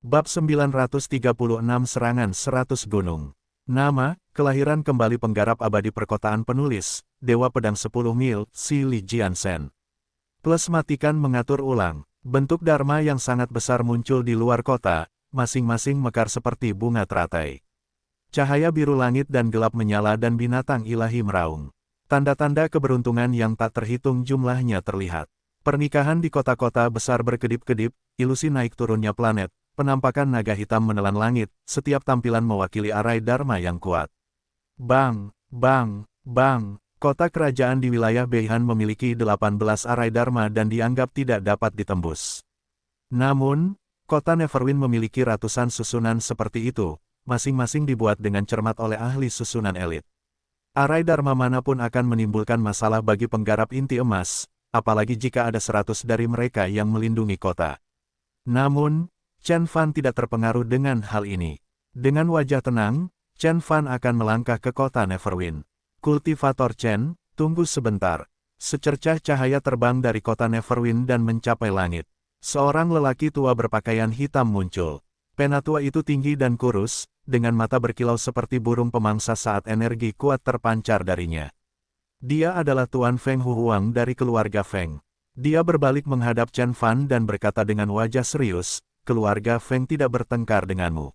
Bab 936 Serangan 100 Gunung. Nama, kelahiran kembali penggarap abadi perkotaan penulis, Dewa Pedang 10 Mil, Si Li Jiansen. Plus matikan mengatur ulang. Bentuk Dharma yang sangat besar muncul di luar kota, masing-masing mekar seperti bunga teratai. Cahaya biru langit dan gelap menyala dan binatang ilahi meraung. Tanda-tanda keberuntungan yang tak terhitung jumlahnya terlihat. Pernikahan di kota-kota besar berkedip-kedip, ilusi naik turunnya planet, penampakan naga hitam menelan langit, setiap tampilan mewakili arai Dharma yang kuat. Bang, bang, bang, kota kerajaan di wilayah Beihan memiliki 18 arai Dharma dan dianggap tidak dapat ditembus. Namun, kota Neverwind memiliki ratusan susunan seperti itu, masing-masing dibuat dengan cermat oleh ahli susunan elit. Arai Dharma manapun akan menimbulkan masalah bagi penggarap inti emas, apalagi jika ada 100 dari mereka yang melindungi kota. Namun, Chen Fan tidak terpengaruh dengan hal ini. Dengan wajah tenang, Chen Fan akan melangkah ke kota Neverwind. Kultivator Chen, tunggu sebentar. Secercah cahaya terbang dari kota Neverwind dan mencapai langit. Seorang lelaki tua berpakaian hitam muncul. Penatua itu tinggi dan kurus, dengan mata berkilau seperti burung pemangsa saat energi kuat terpancar darinya. Dia adalah Tuan Feng Huhuang dari keluarga Feng. Dia berbalik menghadap Chen Fan dan berkata dengan wajah serius, keluarga Feng tidak bertengkar denganmu.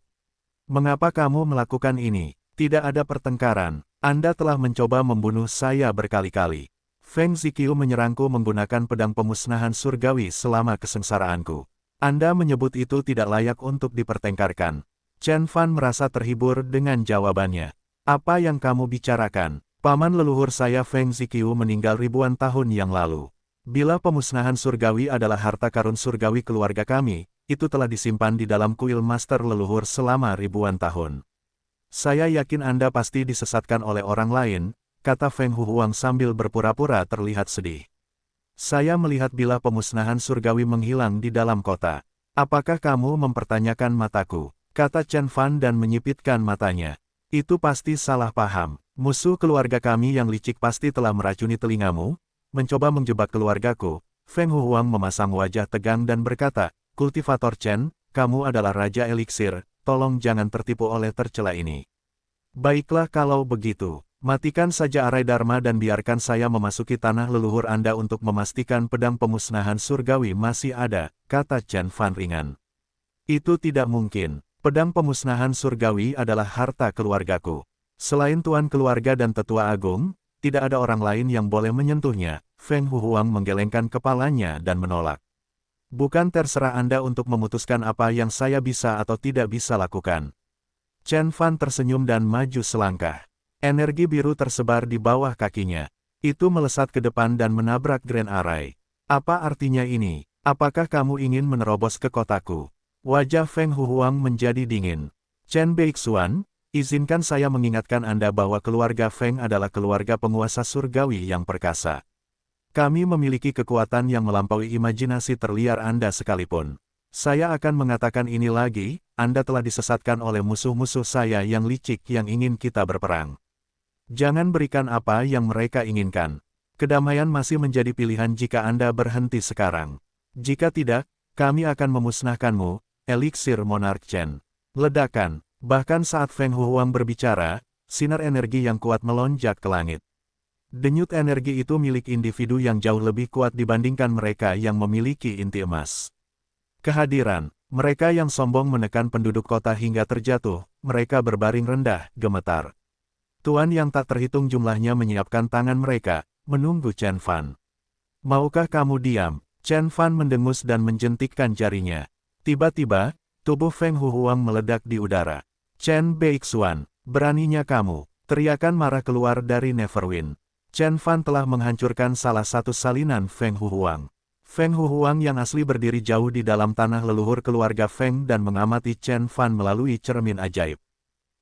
Mengapa kamu melakukan ini? Tidak ada pertengkaran. Anda telah mencoba membunuh saya berkali-kali. Feng Ziqiu menyerangku menggunakan pedang pemusnahan surgawi selama kesengsaraanku. Anda menyebut itu tidak layak untuk dipertengkarkan. Chen Fan merasa terhibur dengan jawabannya. Apa yang kamu bicarakan? Paman leluhur saya Feng Ziqiu meninggal ribuan tahun yang lalu. Bila pemusnahan surgawi adalah harta karun surgawi keluarga kami, itu telah disimpan di dalam kuil master leluhur selama ribuan tahun. Saya yakin Anda pasti disesatkan oleh orang lain, kata Feng Huhuang sambil berpura-pura terlihat sedih. Saya melihat bila pemusnahan surgawi menghilang di dalam kota. Apakah kamu mempertanyakan mataku? Kata Chen Fan dan menyipitkan matanya. Itu pasti salah paham. Musuh keluarga kami yang licik pasti telah meracuni telingamu, mencoba menjebak keluargaku. Feng Huhuang memasang wajah tegang dan berkata, Kultivator Chen, kamu adalah Raja Eliksir, tolong jangan tertipu oleh tercela ini. Baiklah kalau begitu, matikan saja arai Dharma dan biarkan saya memasuki tanah leluhur Anda untuk memastikan pedang pemusnahan surgawi masih ada, kata Chen Fan ringan. Itu tidak mungkin, pedang pemusnahan surgawi adalah harta keluargaku. Selain tuan keluarga dan tetua agung, tidak ada orang lain yang boleh menyentuhnya. Feng Huhuang menggelengkan kepalanya dan menolak. Bukan terserah Anda untuk memutuskan apa yang saya bisa atau tidak bisa lakukan. Chen Fan tersenyum dan maju selangkah. Energi biru tersebar di bawah kakinya. Itu melesat ke depan dan menabrak Grand Array. Apa artinya ini? Apakah kamu ingin menerobos ke kotaku? Wajah Feng Huhuang menjadi dingin. Chen Beixuan, izinkan saya mengingatkan Anda bahwa keluarga Feng adalah keluarga penguasa surgawi yang perkasa. Kami memiliki kekuatan yang melampaui imajinasi terliar Anda sekalipun. Saya akan mengatakan ini lagi, Anda telah disesatkan oleh musuh-musuh saya yang licik yang ingin kita berperang. Jangan berikan apa yang mereka inginkan. Kedamaian masih menjadi pilihan jika Anda berhenti sekarang. Jika tidak, kami akan memusnahkanmu, Eliksir Monarch Chen. Ledakan. Bahkan saat Feng Huhuang berbicara, sinar energi yang kuat melonjak ke langit. Denyut energi itu milik individu yang jauh lebih kuat dibandingkan mereka yang memiliki inti emas. Kehadiran, mereka yang sombong menekan penduduk kota hingga terjatuh, mereka berbaring rendah, gemetar. Tuan yang tak terhitung jumlahnya menyiapkan tangan mereka, menunggu Chen Fan. Maukah kamu diam? Chen Fan mendengus dan menjentikkan jarinya. Tiba-tiba, tubuh Feng Huhuang meledak di udara. Chen Beixuan, beraninya kamu, teriakan marah keluar dari Neverwind. Chen Fan telah menghancurkan salah satu salinan Feng Huhuang. Feng Huhuang yang asli berdiri jauh di dalam tanah leluhur keluarga Feng dan mengamati Chen Fan melalui cermin ajaib.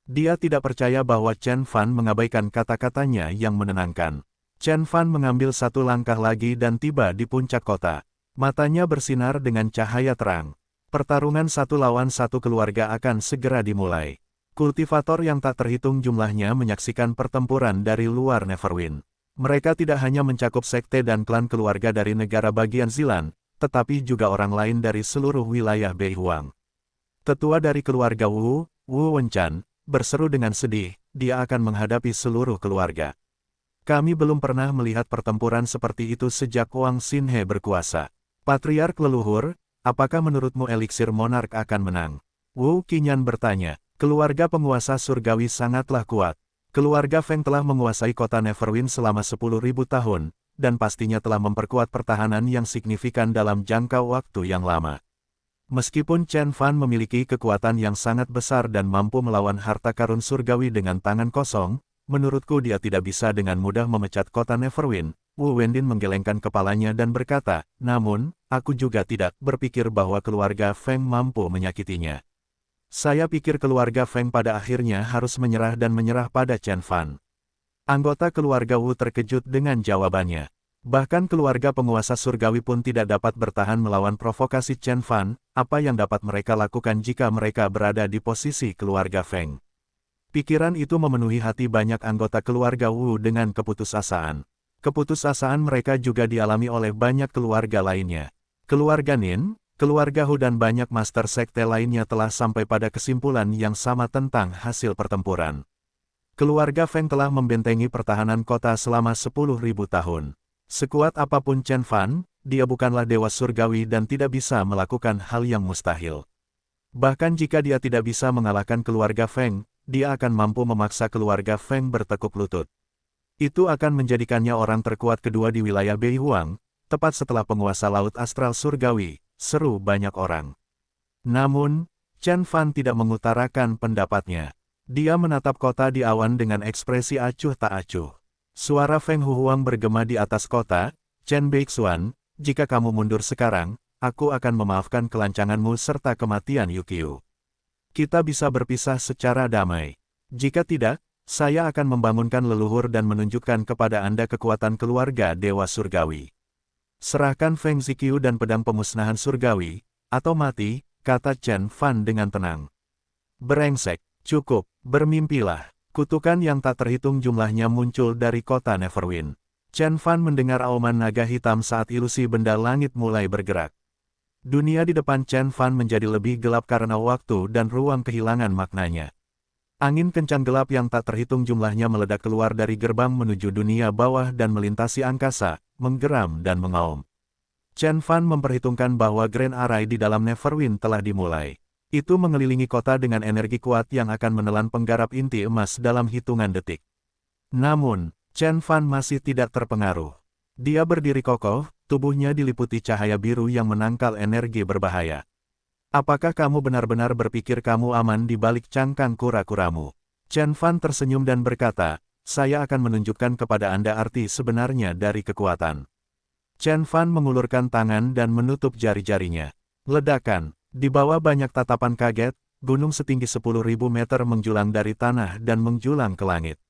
Dia tidak percaya bahwa Chen Fan mengabaikan kata-katanya yang menenangkan. Chen Fan mengambil satu langkah lagi dan tiba di puncak kota. Matanya bersinar dengan cahaya terang. Pertarungan satu lawan satu keluarga akan segera dimulai. Kultivator yang tak terhitung jumlahnya menyaksikan pertempuran dari luar Neverwind. Mereka tidak hanya mencakup sekte dan klan keluarga dari negara bagian Zilan, tetapi juga orang lain dari seluruh wilayah Beihuang. Tetua dari keluarga Wu, Wu Wenchan, berseru dengan sedih, dia akan menghadapi seluruh keluarga. Kami belum pernah melihat pertempuran seperti itu sejak Wang Xinhe berkuasa. Patriark leluhur, apakah menurutmu eliksir monark akan menang? Wu Qinyan bertanya. Keluarga penguasa surgawi sangatlah kuat. Keluarga Feng telah menguasai kota Neverwinds selama 10.000 tahun, dan pastinya telah memperkuat pertahanan yang signifikan dalam jangka waktu yang lama. Meskipun Chen Fan memiliki kekuatan yang sangat besar dan mampu melawan harta karun surgawi dengan tangan kosong, menurutku dia tidak bisa dengan mudah memecat kota Neverwinds. Wu Wendin menggelengkan kepalanya dan berkata, namun, aku juga tidak berpikir bahwa keluarga Feng mampu menyakitinya. Saya pikir keluarga Feng pada akhirnya harus menyerah dan menyerah pada Chen Fan. Anggota keluarga Wu terkejut dengan jawabannya. Bahkan keluarga penguasa surgawi pun tidak dapat bertahan melawan provokasi Chen Fan. Apa yang dapat mereka lakukan jika mereka berada di posisi keluarga Feng? Pikiran itu memenuhi hati banyak anggota keluarga Wu dengan keputusasaan. Keputusasaan mereka juga dialami oleh banyak keluarga lainnya. Keluarga Nin, keluarga Hu dan banyak master sekte lainnya telah sampai pada kesimpulan yang sama tentang hasil pertempuran. Keluarga Feng telah membentengi pertahanan kota selama 10.000 tahun. Sekuat apapun Chen Fan, dia bukanlah dewa surgawi dan tidak bisa melakukan hal yang mustahil. Bahkan jika dia tidak bisa mengalahkan keluarga Feng, dia akan mampu memaksa keluarga Feng bertekuk lutut. Itu akan menjadikannya orang terkuat kedua di wilayah Beihuang, tepat setelah penguasa Laut Astral Surgawi. Seru banyak orang. Namun, Chen Fan tidak mengutarakan pendapatnya. Dia menatap kota di awan dengan ekspresi acuh tak acuh. Suara Feng Huang bergema di atas kota, Chen Beixuan, jika kamu mundur sekarang, aku akan memaafkan kelancanganmu serta kematian Yuqiu. Kita bisa berpisah secara damai. Jika tidak, saya akan membangunkan leluhur dan menunjukkan kepada Anda kekuatan keluarga Dewa Surgawi. Serahkan Feng Ziqiu dan pedang pemusnahan surgawi, atau mati, kata Chen Fan dengan tenang. Brengsek, cukup, bermimpilah. Kutukan yang tak terhitung jumlahnya muncul dari kota Neverwinds. Chen Fan mendengar auman naga hitam saat ilusi benda langit mulai bergerak. Dunia di depan Chen Fan menjadi lebih gelap karena waktu dan ruang kehilangan maknanya. Angin kencang gelap yang tak terhitung jumlahnya meledak keluar dari gerbang menuju dunia bawah dan melintasi angkasa, menggeram dan mengaum. Chen Fan memperhitungkan bahwa Grand Array di dalam Neverwinds telah dimulai. Itu mengelilingi kota dengan energi kuat yang akan menelan penggarap inti emas dalam hitungan detik. Namun, Chen Fan masih tidak terpengaruh. Dia berdiri kokoh, tubuhnya diliputi cahaya biru yang menangkal energi berbahaya. Apakah kamu benar-benar berpikir kamu aman di balik cangkang kura-kuramu? Chen Fan tersenyum dan berkata, saya akan menunjukkan kepada Anda arti sebenarnya dari kekuatan. Chen Fan mengulurkan tangan dan menutup jari-jarinya. Ledakan, di bawah banyak tatapan kaget, gunung setinggi 10.000 meter menjulang dari tanah dan menjulang ke langit.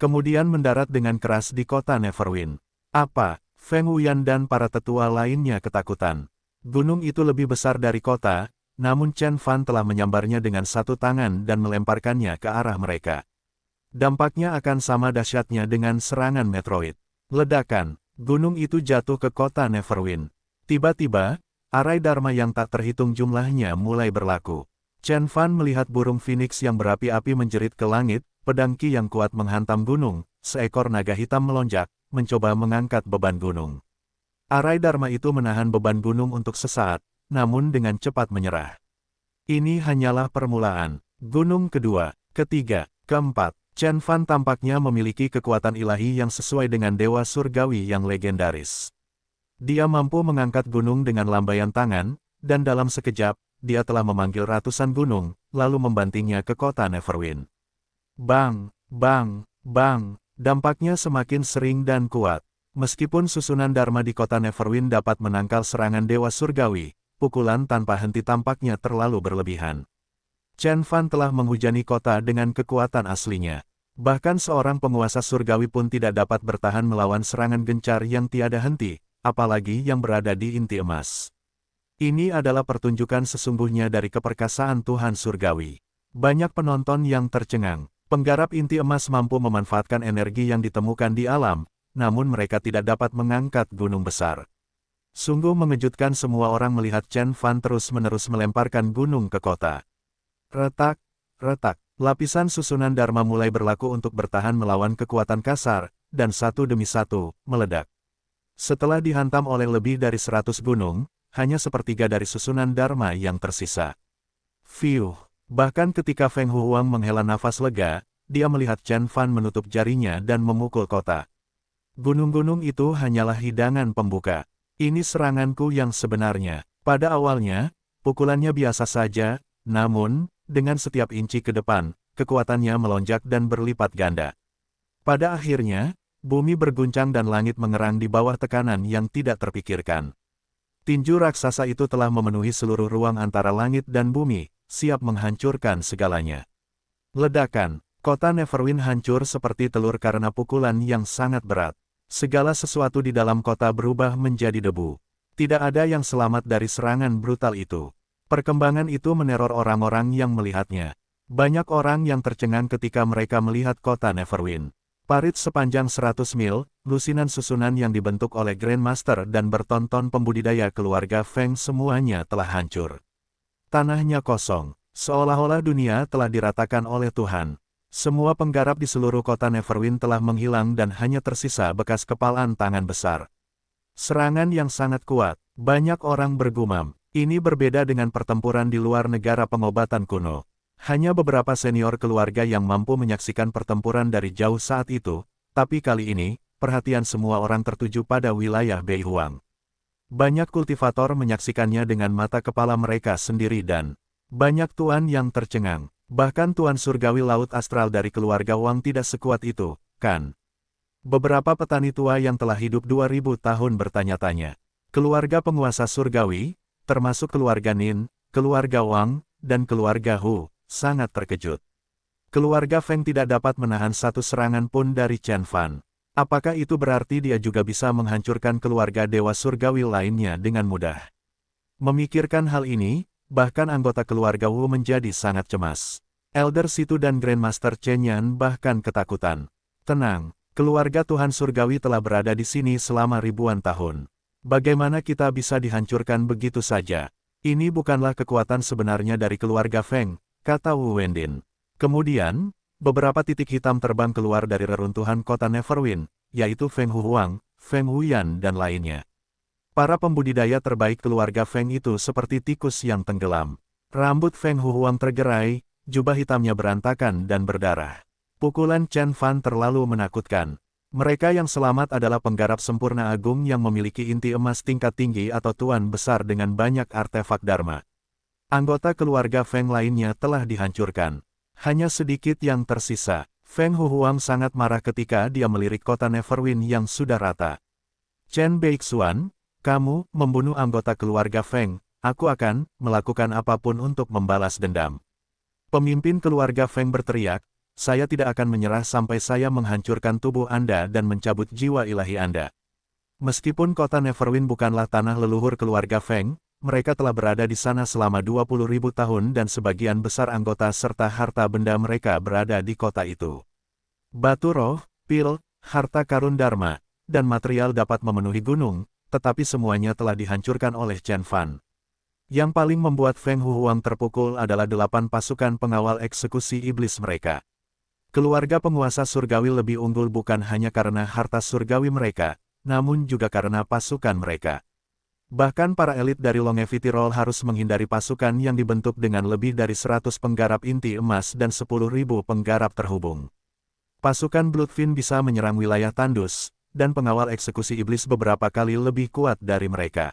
Kemudian mendarat dengan keras di kota Neverwinds. Apa? Feng Wuyan dan para tetua lainnya ketakutan. Gunung itu lebih besar dari kota, namun Chen Fan telah menyambarnya dengan satu tangan dan melemparkannya ke arah mereka. Dampaknya akan sama dahsyatnya dengan serangan meteorit. Ledakan, gunung itu jatuh ke kota Neverwinds. Tiba-tiba, arai Dharma yang tak terhitung jumlahnya mulai berlaku. Chen Fan melihat burung phoenix yang berapi-api menjerit ke langit, pedang Qi yang kuat menghantam gunung, seekor naga hitam melonjak, mencoba mengangkat beban gunung. Arai Dharma itu menahan beban gunung untuk sesaat, namun dengan cepat menyerah. Ini hanyalah permulaan. Gunung kedua, ketiga, keempat. Chen Fan tampaknya memiliki kekuatan ilahi yang sesuai dengan dewa surgawi yang legendaris. Dia mampu mengangkat gunung dengan lambaian tangan, dan dalam sekejap, dia telah memanggil ratusan gunung, lalu membantingnya ke kota Neverwinds. Bang, bang, bang, dampaknya semakin sering dan kuat. Meskipun susunan Dharma di kota Neverwinds dapat menangkal serangan dewa surgawi, pukulan tanpa henti tampaknya terlalu berlebihan. Chen Fan telah menghujani kota dengan kekuatan aslinya. Bahkan seorang penguasa surgawi pun tidak dapat bertahan melawan serangan gencar yang tiada henti, apalagi yang berada di inti emas. Ini adalah pertunjukan sesungguhnya dari keperkasaan Tuhan surgawi. Banyak penonton yang tercengang. Penggarap inti emas mampu memanfaatkan energi yang ditemukan di alam, namun mereka tidak dapat mengangkat gunung besar. Sungguh mengejutkan semua orang melihat Chen Fan terus-menerus melemparkan gunung ke kota. Retak, retak, lapisan susunan Dharma mulai berlaku untuk bertahan melawan kekuatan kasar, dan satu demi satu, meledak. Setelah dihantam oleh lebih dari 100 gunung, hanya sepertiga dari susunan Dharma yang tersisa. Fiuh, bahkan ketika Feng Huang menghela nafas lega, dia melihat Chen Fan menutup jarinya dan memukul kota. Gunung-gunung itu hanyalah hidangan pembuka. Ini seranganku yang sebenarnya. Pada awalnya, pukulannya biasa saja, namun, dengan setiap inci ke depan, kekuatannya melonjak dan berlipat ganda. Pada akhirnya, bumi berguncang dan langit mengerang di bawah tekanan yang tidak terpikirkan. Tinju raksasa itu telah memenuhi seluruh ruang antara langit dan bumi, siap menghancurkan segalanya. Ledakan, kota Neverwin hancur seperti telur karena pukulan yang sangat berat. Segala sesuatu di dalam kota berubah menjadi debu. Tidak ada yang selamat dari serangan brutal itu. Perkembangan itu meneror orang-orang yang melihatnya. Banyak orang yang tercengang ketika mereka melihat kota Neverwin. Parit sepanjang 100 mil, lusinan susunan yang dibentuk oleh Grandmaster dan bertonton pembudidaya keluarga Feng semuanya telah hancur. Tanahnya kosong, seolah-olah dunia telah diratakan oleh Tuhan. Semua penggarap di seluruh kota Neverwin telah menghilang dan hanya tersisa bekas kepalan tangan besar. Serangan yang sangat kuat, banyak orang bergumam. Ini berbeda dengan pertempuran di luar negara pengobatan kuno. Hanya beberapa senior keluarga yang mampu menyaksikan pertempuran dari jauh saat itu, tapi kali ini, perhatian semua orang tertuju pada wilayah Beihuang. Banyak kultivator menyaksikannya dengan mata kepala mereka sendiri dan banyak tuan yang tercengang. Bahkan Tuan Surgawi Laut Astral dari keluarga Wang tidak sekuat itu, kan? Beberapa petani tua yang telah hidup 2000 tahun bertanya-tanya. Keluarga penguasa Surgawi, termasuk keluarga Nin, keluarga Wang, dan keluarga Hu, sangat terkejut. Keluarga Feng tidak dapat menahan satu serangan pun dari Chen Fan. Apakah itu berarti dia juga bisa menghancurkan keluarga Dewa Surgawi lainnya dengan mudah? Memikirkan hal ini, bahkan anggota keluarga Wu menjadi sangat cemas. Elder Situ dan Grandmaster Chen Yan bahkan ketakutan. Tenang, keluarga Tuhan Surgawi telah berada di sini selama ribuan tahun. Bagaimana kita bisa dihancurkan begitu saja? Ini bukanlah kekuatan sebenarnya dari keluarga Feng, kata Wu Wendin. Kemudian, beberapa titik hitam terbang keluar dari reruntuhan kota Neverwin, yaitu Feng Huang, Feng Huyan dan lainnya. Para pembudidaya terbaik keluarga Feng itu seperti tikus yang tenggelam. Rambut Feng Huang tergerai, jubah hitamnya berantakan dan berdarah. Pukulan Chen Fan terlalu menakutkan. Mereka yang selamat adalah penggarap sempurna agung yang memiliki inti emas tingkat tinggi atau tuan besar dengan banyak artefak Dharma. Anggota keluarga Feng lainnya telah dihancurkan. Hanya sedikit yang tersisa. Feng Huang sangat marah ketika dia melirik kota Neverwin yang sudah rata. Chen Beixuan, kamu membunuh anggota keluarga Feng, aku akan melakukan apapun untuk membalas dendam. Pemimpin keluarga Feng berteriak, saya tidak akan menyerah sampai saya menghancurkan tubuh Anda dan mencabut jiwa ilahi Anda. Meskipun kota Neverwin bukanlah tanah leluhur keluarga Feng, mereka telah berada di sana selama 20.000 tahun dan sebagian besar anggota serta harta benda mereka berada di kota itu. Batu roh, pil, harta karun Dharma, dan material dapat memenuhi gunung, tetapi semuanya telah dihancurkan oleh Chen Fan. Yang paling membuat Feng Huang terpukul adalah 8 pasukan pengawal eksekusi iblis mereka. Keluarga penguasa surgawi lebih unggul bukan hanya karena harta surgawi mereka, namun juga karena pasukan mereka. Bahkan para elit dari Longevity Roll harus menghindari pasukan yang dibentuk dengan lebih dari 100 penggarap inti emas dan 10.000 penggarap terhubung. Pasukan Bloodfin bisa menyerang wilayah tandus, dan pengawal eksekusi iblis beberapa kali lebih kuat dari mereka.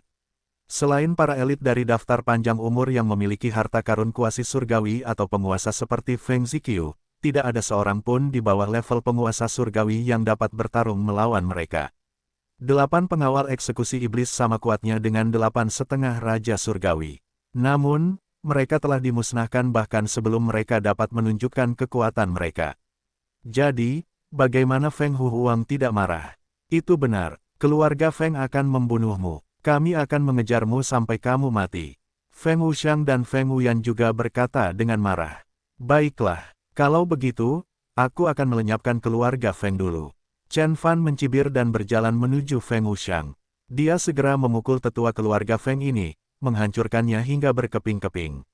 Selain para elit dari daftar panjang umur yang memiliki harta karun kuasi surgawi atau penguasa seperti Feng Ziqiu, tidak ada seorang pun di bawah level penguasa surgawi yang dapat bertarung melawan mereka. 8 pengawal eksekusi iblis sama kuatnya dengan 8,5 raja surgawi. Namun, mereka telah dimusnahkan bahkan sebelum mereka dapat menunjukkan kekuatan mereka. Jadi, bagaimana Feng Huang tidak marah? Itu benar, keluarga Feng akan membunuhmu. Kami akan mengejarmu sampai kamu mati. Feng Wuxiang dan Feng Huyan juga berkata dengan marah. Baiklah, kalau begitu, aku akan melenyapkan keluarga Feng dulu. Chen Fan mencibir dan berjalan menuju Feng Wuxiang. Dia segera memukul tetua keluarga Feng ini, menghancurkannya hingga berkeping-keping.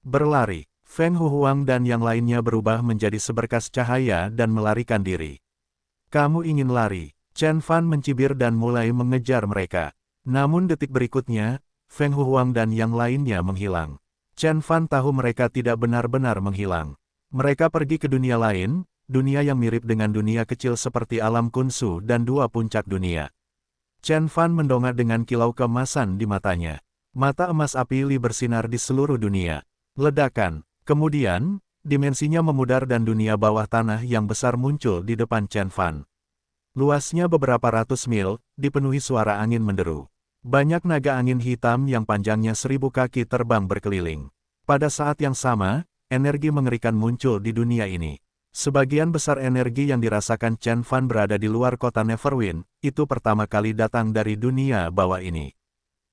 Berlari, Feng Huhuang dan yang lainnya berubah menjadi seberkas cahaya dan melarikan diri. Kamu ingin lari? Chen Fan mencibir dan mulai mengejar mereka. Namun detik berikutnya, Feng Huhuang dan yang lainnya menghilang. Chen Fan tahu mereka tidak benar-benar menghilang. Mereka pergi ke dunia lain, dunia yang mirip dengan dunia kecil seperti alam kunsu dan dua puncak dunia. Chen Fan mendongak dengan kilau keemasan di matanya. Mata emas api Li bersinar di seluruh dunia. Ledakan. Kemudian, dimensinya memudar dan dunia bawah tanah yang besar muncul di depan Chen Fan. Luasnya beberapa ratus mil, dipenuhi suara angin menderu. Banyak naga angin hitam yang panjangnya 1000 kaki terbang berkeliling. Pada saat yang sama, energi mengerikan muncul di dunia ini. Sebagian besar energi yang dirasakan Chen Fan berada di luar kota Neverwinter, itu pertama kali datang dari dunia bawah ini.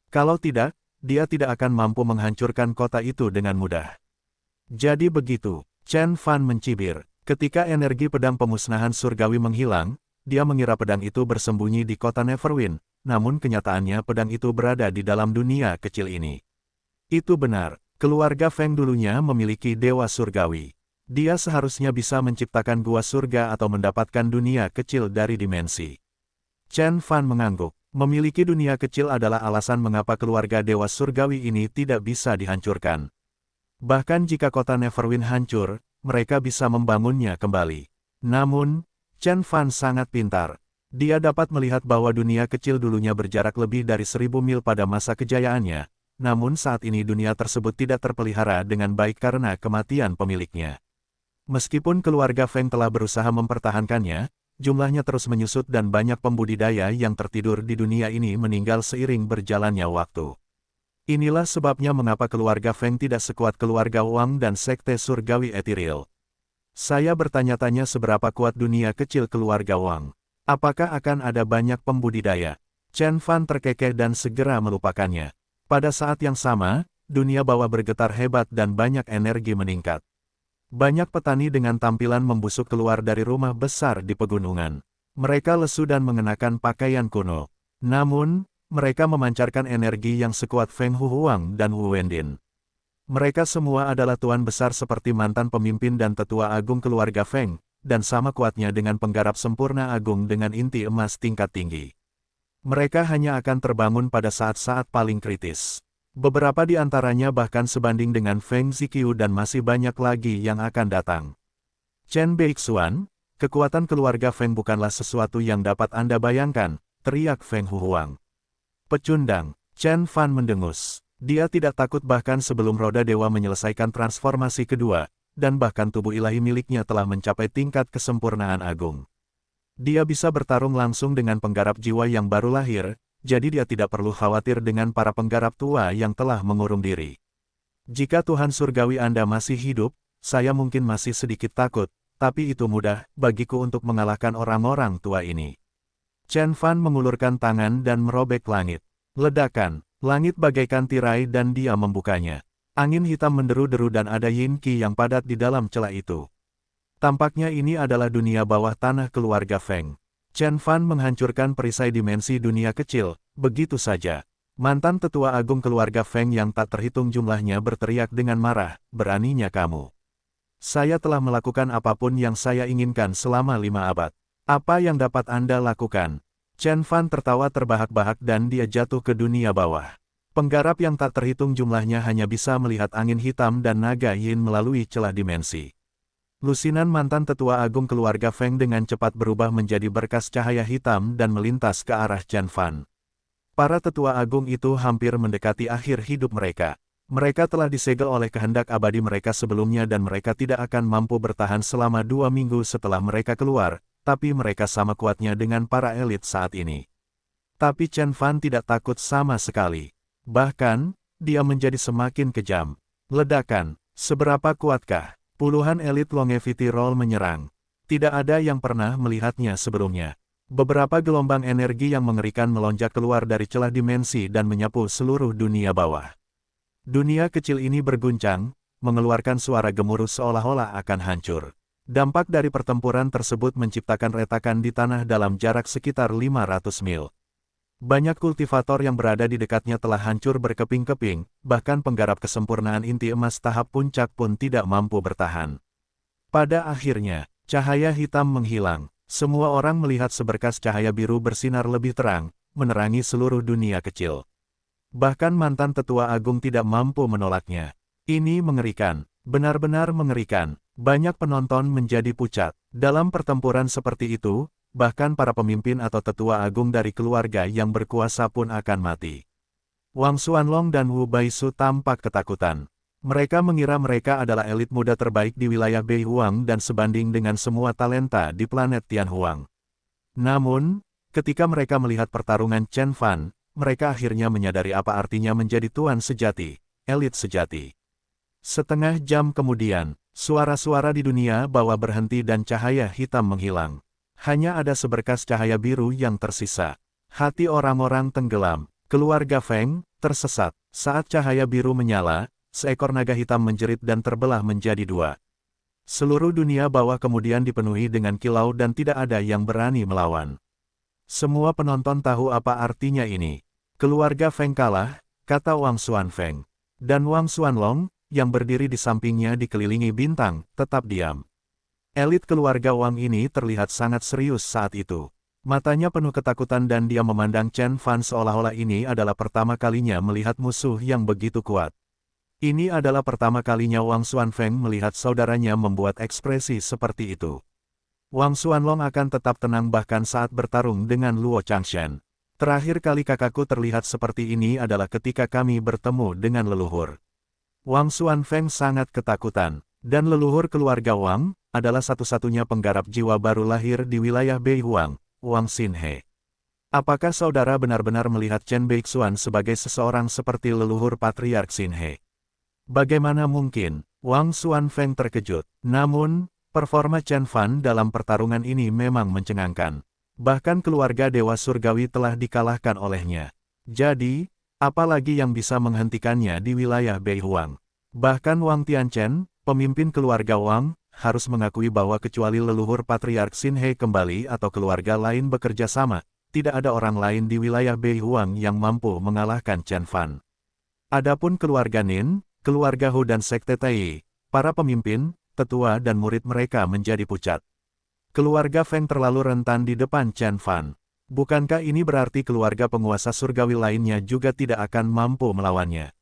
Kalau tidak, dia tidak akan mampu menghancurkan kota itu dengan mudah. Jadi begitu, Chen Fan mencibir. Ketika energi pedang pemusnahan surgawi menghilang, dia mengira pedang itu bersembunyi di kota Neverwinter, namun kenyataannya pedang itu berada di dalam dunia kecil ini. Itu benar, keluarga Feng dulunya memiliki dewa surgawi. Dia seharusnya bisa menciptakan gua surga atau mendapatkan dunia kecil dari dimensi. Chen Fan mengangguk. Memiliki dunia kecil adalah alasan mengapa keluarga dewa surgawi ini tidak bisa dihancurkan. Bahkan jika kota Neverwinter hancur, mereka bisa membangunnya kembali. Namun, Chen Fan sangat pintar. Dia dapat melihat bahwa dunia kecil dulunya berjarak lebih dari 1000 mil pada masa kejayaannya, namun saat ini dunia tersebut tidak terpelihara dengan baik karena kematian pemiliknya. Meskipun keluarga Feng telah berusaha mempertahankannya, jumlahnya terus menyusut dan banyak pembudidaya yang tertidur di dunia ini meninggal seiring berjalannya waktu. Inilah sebabnya mengapa keluarga Feng tidak sekuat keluarga Wang dan sekte surgawi etiril. Saya bertanya-tanya seberapa kuat dunia kecil keluarga Wang. Apakah akan ada banyak pembudidaya? Chen Fan terkekeh dan segera melupakannya. Pada saat yang sama, dunia bawah bergetar hebat dan banyak energi meningkat. Banyak petani dengan tampilan membusuk keluar dari rumah besar di pegunungan. Mereka lesu dan mengenakan pakaian kuno. Namun, mereka memancarkan energi yang sekuat Feng Huhuang dan Wu Wendin. Mereka semua adalah tuan besar seperti mantan pemimpin dan tetua agung keluarga Feng, dan sama kuatnya dengan penggarap sempurna agung dengan inti emas tingkat tinggi. Mereka hanya akan terbangun pada saat-saat paling kritis. Beberapa di antaranya bahkan sebanding dengan Feng Ziqiu dan masih banyak lagi yang akan datang. Chen Beixuan, kekuatan keluarga Feng bukanlah sesuatu yang dapat Anda bayangkan, teriak Feng Huhuang. Pecundang, Chen Fan mendengus. Dia tidak takut bahkan sebelum roda dewa menyelesaikan transformasi kedua, dan bahkan tubuh ilahi miliknya telah mencapai tingkat kesempurnaan agung. Dia bisa bertarung langsung dengan penggarap jiwa yang baru lahir, jadi dia tidak perlu khawatir dengan para penggarap tua yang telah mengurung diri. Jika Tuhan Surgawi Anda masih hidup, saya mungkin masih sedikit takut, tapi itu mudah bagiku untuk mengalahkan orang-orang tua ini. Chen Fan mengulurkan tangan dan merobek langit. Ledakan, langit bagaikan tirai dan dia membukanya. Angin hitam menderu-deru dan ada yin qi yang padat di dalam celah itu. Tampaknya ini adalah dunia bawah tanah keluarga Feng. Chen Fan menghancurkan perisai dimensi dunia kecil, begitu saja. Mantan tetua agung keluarga Feng yang tak terhitung jumlahnya berteriak dengan marah, beraninya kamu. Saya telah melakukan apapun yang saya inginkan selama 5 abad. Apa yang dapat Anda lakukan? Chen Fan tertawa terbahak-bahak dan dia jatuh ke dunia bawah. Penggarap yang tak terhitung jumlahnya hanya bisa melihat angin hitam dan naga yin melalui celah dimensi. Lusinan mantan tetua agung keluarga Feng dengan cepat berubah menjadi berkas cahaya hitam dan melintas ke arah Chen Fan. Para tetua agung itu hampir mendekati akhir hidup mereka. Mereka telah disegel oleh kehendak abadi mereka sebelumnya dan mereka tidak akan mampu bertahan selama 2 minggu setelah mereka keluar, tapi mereka sama kuatnya dengan para elit saat ini. Tapi Chen Fan tidak takut sama sekali. Bahkan, dia menjadi semakin kejam. Ledakan, seberapa kuatkah? Puluhan elit longevity roll menyerang. Tidak ada yang pernah melihatnya sebelumnya. Beberapa gelombang energi yang mengerikan melonjak keluar dari celah dimensi dan menyapu seluruh dunia bawah. Dunia kecil ini berguncang, mengeluarkan suara gemuruh seolah-olah akan hancur. Dampak dari pertempuran tersebut menciptakan retakan di tanah dalam jarak sekitar 500 mil. Banyak kultivator yang berada di dekatnya telah hancur berkeping-keping, bahkan penggarap kesempurnaan inti emas tahap puncak pun tidak mampu bertahan. Pada akhirnya, cahaya hitam menghilang. Semua orang melihat seberkas cahaya biru bersinar lebih terang, menerangi seluruh dunia kecil. Bahkan mantan tetua agung tidak mampu menolaknya. Ini mengerikan, benar-benar mengerikan. Banyak penonton menjadi pucat. Dalam pertempuran seperti itu, bahkan para pemimpin atau tetua agung dari keluarga yang berkuasa pun akan mati. Wang Xuanlong dan Wu Baisu tampak ketakutan. Mereka mengira mereka adalah elit muda terbaik di wilayah Beihuang dan sebanding dengan semua talenta di planet Tianhuang. Namun, ketika mereka melihat pertarungan Chen Fan, mereka akhirnya menyadari apa artinya menjadi tuan sejati, elit sejati. Setengah jam kemudian, suara-suara di dunia bawah berhenti dan cahaya hitam menghilang. Hanya ada seberkas cahaya biru yang tersisa. Hati orang-orang tenggelam. Keluarga Feng tersesat. Saat cahaya biru menyala, seekor naga hitam menjerit dan terbelah menjadi dua. Seluruh dunia bawah kemudian dipenuhi dengan kilau dan tidak ada yang berani melawan. Semua penonton tahu apa artinya ini. Keluarga Feng kalah, kata Wang Xuanfeng. Dan Wang Xuanlong, yang berdiri di sampingnya dikelilingi bintang, tetap diam. Elit keluarga Wang ini terlihat sangat serius saat itu. Matanya penuh ketakutan dan dia memandang Chen Fan seolah-olah ini adalah pertama kalinya melihat musuh yang begitu kuat. Ini adalah pertama kalinya Wang Xuanfeng melihat saudaranya membuat ekspresi seperti itu. Wang Xuanlong akan tetap tenang bahkan saat bertarung dengan Luo Changshen. Terakhir kali kakakku terlihat seperti ini adalah ketika kami bertemu dengan leluhur. Wang Xuanfeng sangat ketakutan, dan leluhur keluarga Wang adalah satu-satunya penggarap jiwa baru lahir di wilayah Beihuang, Wang Xinhe. Apakah saudara benar-benar melihat Chen Beixuan sebagai seseorang seperti leluhur Patriark Xinhe? Bagaimana mungkin? Wang Xuanfeng terkejut. Namun, performa Chen Fan dalam pertarungan ini memang mencengangkan. Bahkan keluarga Dewa Surgawi telah dikalahkan olehnya. Jadi, apalagi yang bisa menghentikannya di wilayah Beihuang? Bahkan Wang Tianchen, pemimpin keluarga Wang, harus mengakui bahwa kecuali leluhur Patriark Xinhe kembali atau keluarga lain bekerja sama, tidak ada orang lain di wilayah Beihuang yang mampu mengalahkan Chen Fan. Adapun keluarga Nin, keluarga Hu dan Sekte Tai, para pemimpin, tetua dan murid mereka menjadi pucat. Keluarga Feng terlalu rentan di depan Chen Fan. Bukankah ini berarti keluarga penguasa surgawi lainnya juga tidak akan mampu melawannya?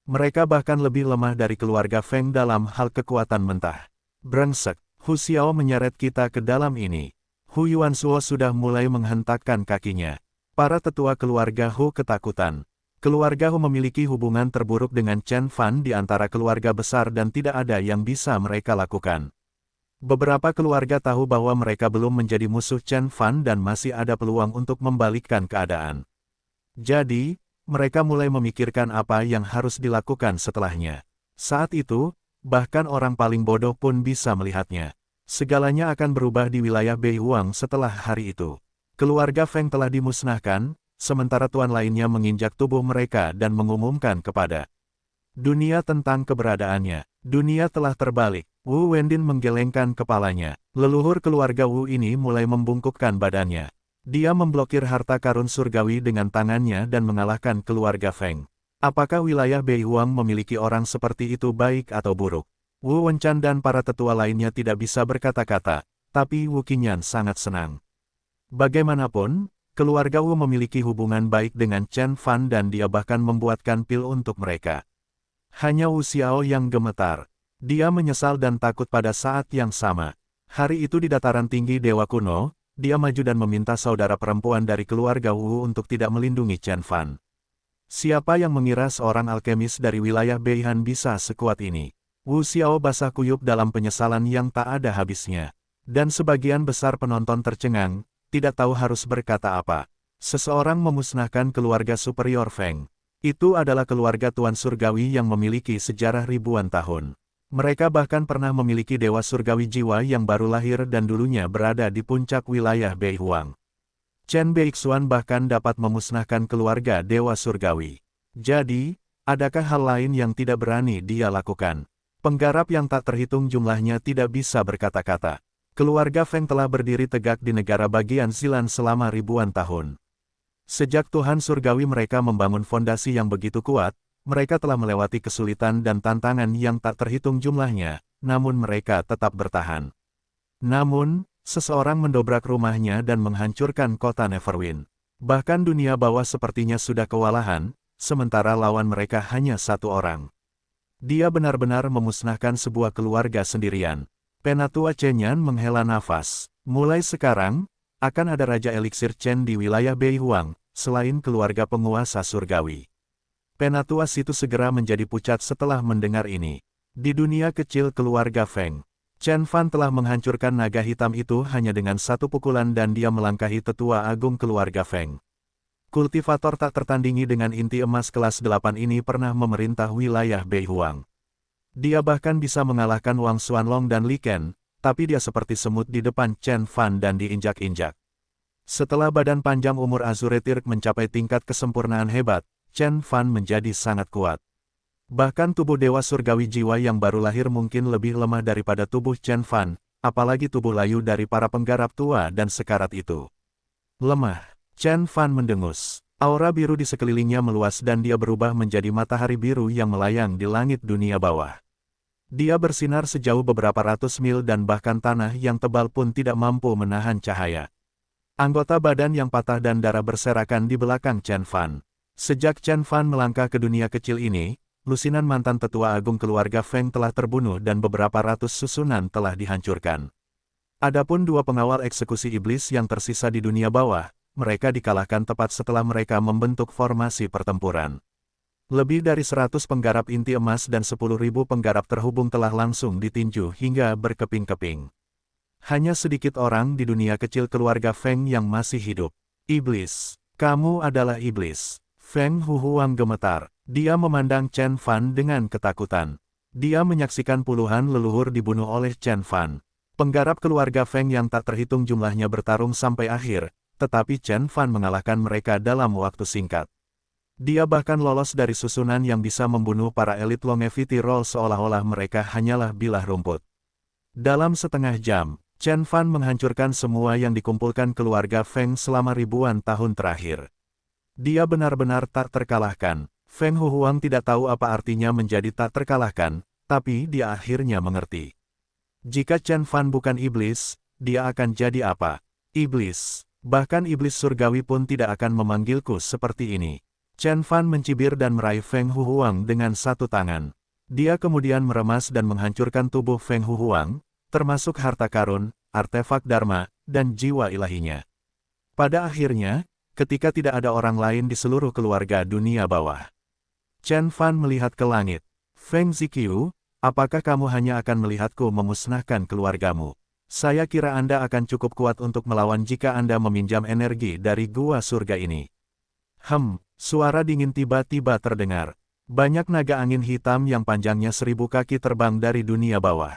Mereka bahkan lebih lemah dari keluarga Feng dalam hal kekuatan mentah. Brengsek, Hu Xiao menyeret kita ke dalam ini. Hu Yuansuo sudah mulai menghentakkan kakinya. Para tetua keluarga Hu ketakutan. Keluarga Hu memiliki hubungan terburuk dengan Chen Fan di antara keluarga besar dan tidak ada yang bisa mereka lakukan. Beberapa keluarga tahu bahwa mereka belum menjadi musuh Chen Fan dan masih ada peluang untuk membalikkan keadaan. Jadi, mereka mulai memikirkan apa yang harus dilakukan setelahnya. Saat itu, bahkan orang paling bodoh pun bisa melihatnya. Segalanya akan berubah di wilayah Beihuang setelah hari itu. Keluarga Feng telah dimusnahkan, sementara tuan lainnya menginjak tubuh mereka dan mengumumkan kepada dunia tentang keberadaannya. Dunia telah terbalik. Wu Wendin menggelengkan kepalanya. Leluhur keluarga Wu ini mulai membungkukkan badannya. Dia memblokir harta karun surgawi dengan tangannya dan mengalahkan keluarga Feng. Apakah wilayah Beihuang memiliki orang seperti itu baik atau buruk? Wu Wenchan dan para tetua lainnya tidak bisa berkata-kata, tapi Wu Qinyan sangat senang. Bagaimanapun, keluarga Wu memiliki hubungan baik dengan Chen Fan dan dia bahkan membuatkan pil untuk mereka. Hanya Wu Xiao yang gemetar. Dia menyesal dan takut pada saat yang sama. Hari itu di dataran tinggi Dewa Kuno, dia maju dan meminta saudara perempuan dari keluarga Wu untuk tidak melindungi Chen Fan. Siapa yang mengira seorang alkemis dari wilayah Beihan bisa sekuat ini? Wu Xiao basah kuyup dalam penyesalan yang tak ada habisnya. Dan sebagian besar penonton tercengang, tidak tahu harus berkata apa. Seseorang memusnahkan keluarga superior Feng. Itu adalah keluarga Tuan Surgawi yang memiliki sejarah ribuan tahun. Mereka bahkan pernah memiliki dewa surgawi jiwa yang baru lahir dan dulunya berada di puncak wilayah Beihuang. Chen Beixuan bahkan dapat memusnahkan keluarga dewa surgawi. Jadi, adakah hal lain yang tidak berani dia lakukan? Penggarap yang tak terhitung jumlahnya tidak bisa berkata-kata. Keluarga Feng telah berdiri tegak di negara bagian Zilan selama ribuan tahun. Sejak Tuhan Surgawi mereka membangun fondasi yang begitu kuat, mereka telah melewati kesulitan dan tantangan yang tak terhitung jumlahnya, namun mereka tetap bertahan. Namun, seseorang mendobrak rumahnya dan menghancurkan kota Neverwin. Bahkan dunia bawah sepertinya sudah kewalahan, sementara lawan mereka hanya satu orang. Dia benar-benar memusnahkan sebuah keluarga sendirian. Penatua Chen menghela nafas. Mulai sekarang, akan ada Raja Eliksir Chen di wilayah Beihuang, selain keluarga penguasa surgawi. Penatua situ segera menjadi pucat setelah mendengar ini. Di dunia kecil keluarga Feng, Chen Fan telah menghancurkan naga hitam itu hanya dengan satu pukulan dan dia melangkahi tetua agung keluarga Feng. Kultivator tak tertandingi dengan inti emas kelas 8 ini pernah memerintah wilayah Beihuang. Dia bahkan bisa mengalahkan Wang Xuanlong dan Li Ken, tapi dia seperti semut di depan Chen Fan dan diinjak-injak. Setelah badan panjang umur Azuretir mencapai tingkat kesempurnaan hebat, Chen Fan menjadi sangat kuat. Bahkan tubuh Dewa Surgawi jiwa yang baru lahir mungkin lebih lemah daripada tubuh Chen Fan, apalagi tubuh layu dari para penggarap tua dan sekarat itu. Lemah, Chen Fan mendengus. Aura biru di sekelilingnya meluas dan dia berubah menjadi matahari biru yang melayang di langit dunia bawah. Dia bersinar sejauh beberapa ratus mil dan bahkan tanah yang tebal pun tidak mampu menahan cahaya. Anggota badan yang patah dan darah berserakan di belakang Chen Fan. Sejak Chen Fan melangkah ke dunia kecil ini, lusinan mantan tetua agung keluarga Feng telah terbunuh dan beberapa ratus susunan telah dihancurkan. Adapun dua pengawal eksekusi iblis yang tersisa di dunia bawah, mereka dikalahkan tepat setelah mereka membentuk formasi pertempuran. Lebih dari 100 penggarap inti emas dan 10.000 penggarap terhubung telah langsung ditinju hingga berkeping-keping. Hanya sedikit orang di dunia kecil keluarga Feng yang masih hidup. Iblis, kamu adalah iblis. Feng Huhuang gemetar. Dia memandang Chen Fan dengan ketakutan. Dia menyaksikan puluhan leluhur dibunuh oleh Chen Fan. Penggarap keluarga Feng yang tak terhitung jumlahnya bertarung sampai akhir, tetapi Chen Fan mengalahkan mereka dalam waktu singkat. Dia bahkan lolos dari susunan yang bisa membunuh para elit longevity roll seolah-olah mereka hanyalah bilah rumput. Dalam setengah jam, Chen Fan menghancurkan semua yang dikumpulkan keluarga Feng selama ribuan tahun terakhir. Dia benar-benar tak terkalahkan. Feng Huhuang tidak tahu apa artinya menjadi tak terkalahkan, tapi dia akhirnya mengerti. Jika Chen Fan bukan iblis, dia akan jadi apa? Iblis. Bahkan iblis surgawi pun tidak akan memanggilku seperti ini. Chen Fan mencibir dan meraih Feng Huhuang dengan satu tangan. Dia kemudian meremas dan menghancurkan tubuh Feng Huhuang, termasuk harta karun, artefak dharma, dan jiwa ilahinya. Pada akhirnya, ketika tidak ada orang lain di seluruh keluarga dunia bawah, Chen Fan melihat ke langit. Feng Ziqiu, apakah kamu hanya akan melihatku memusnahkan keluargamu? Saya kira Anda akan cukup kuat untuk melawan jika Anda meminjam energi dari gua surga ini. Suara dingin tiba-tiba terdengar. Banyak naga angin hitam yang panjangnya 1000 kaki terbang dari dunia bawah.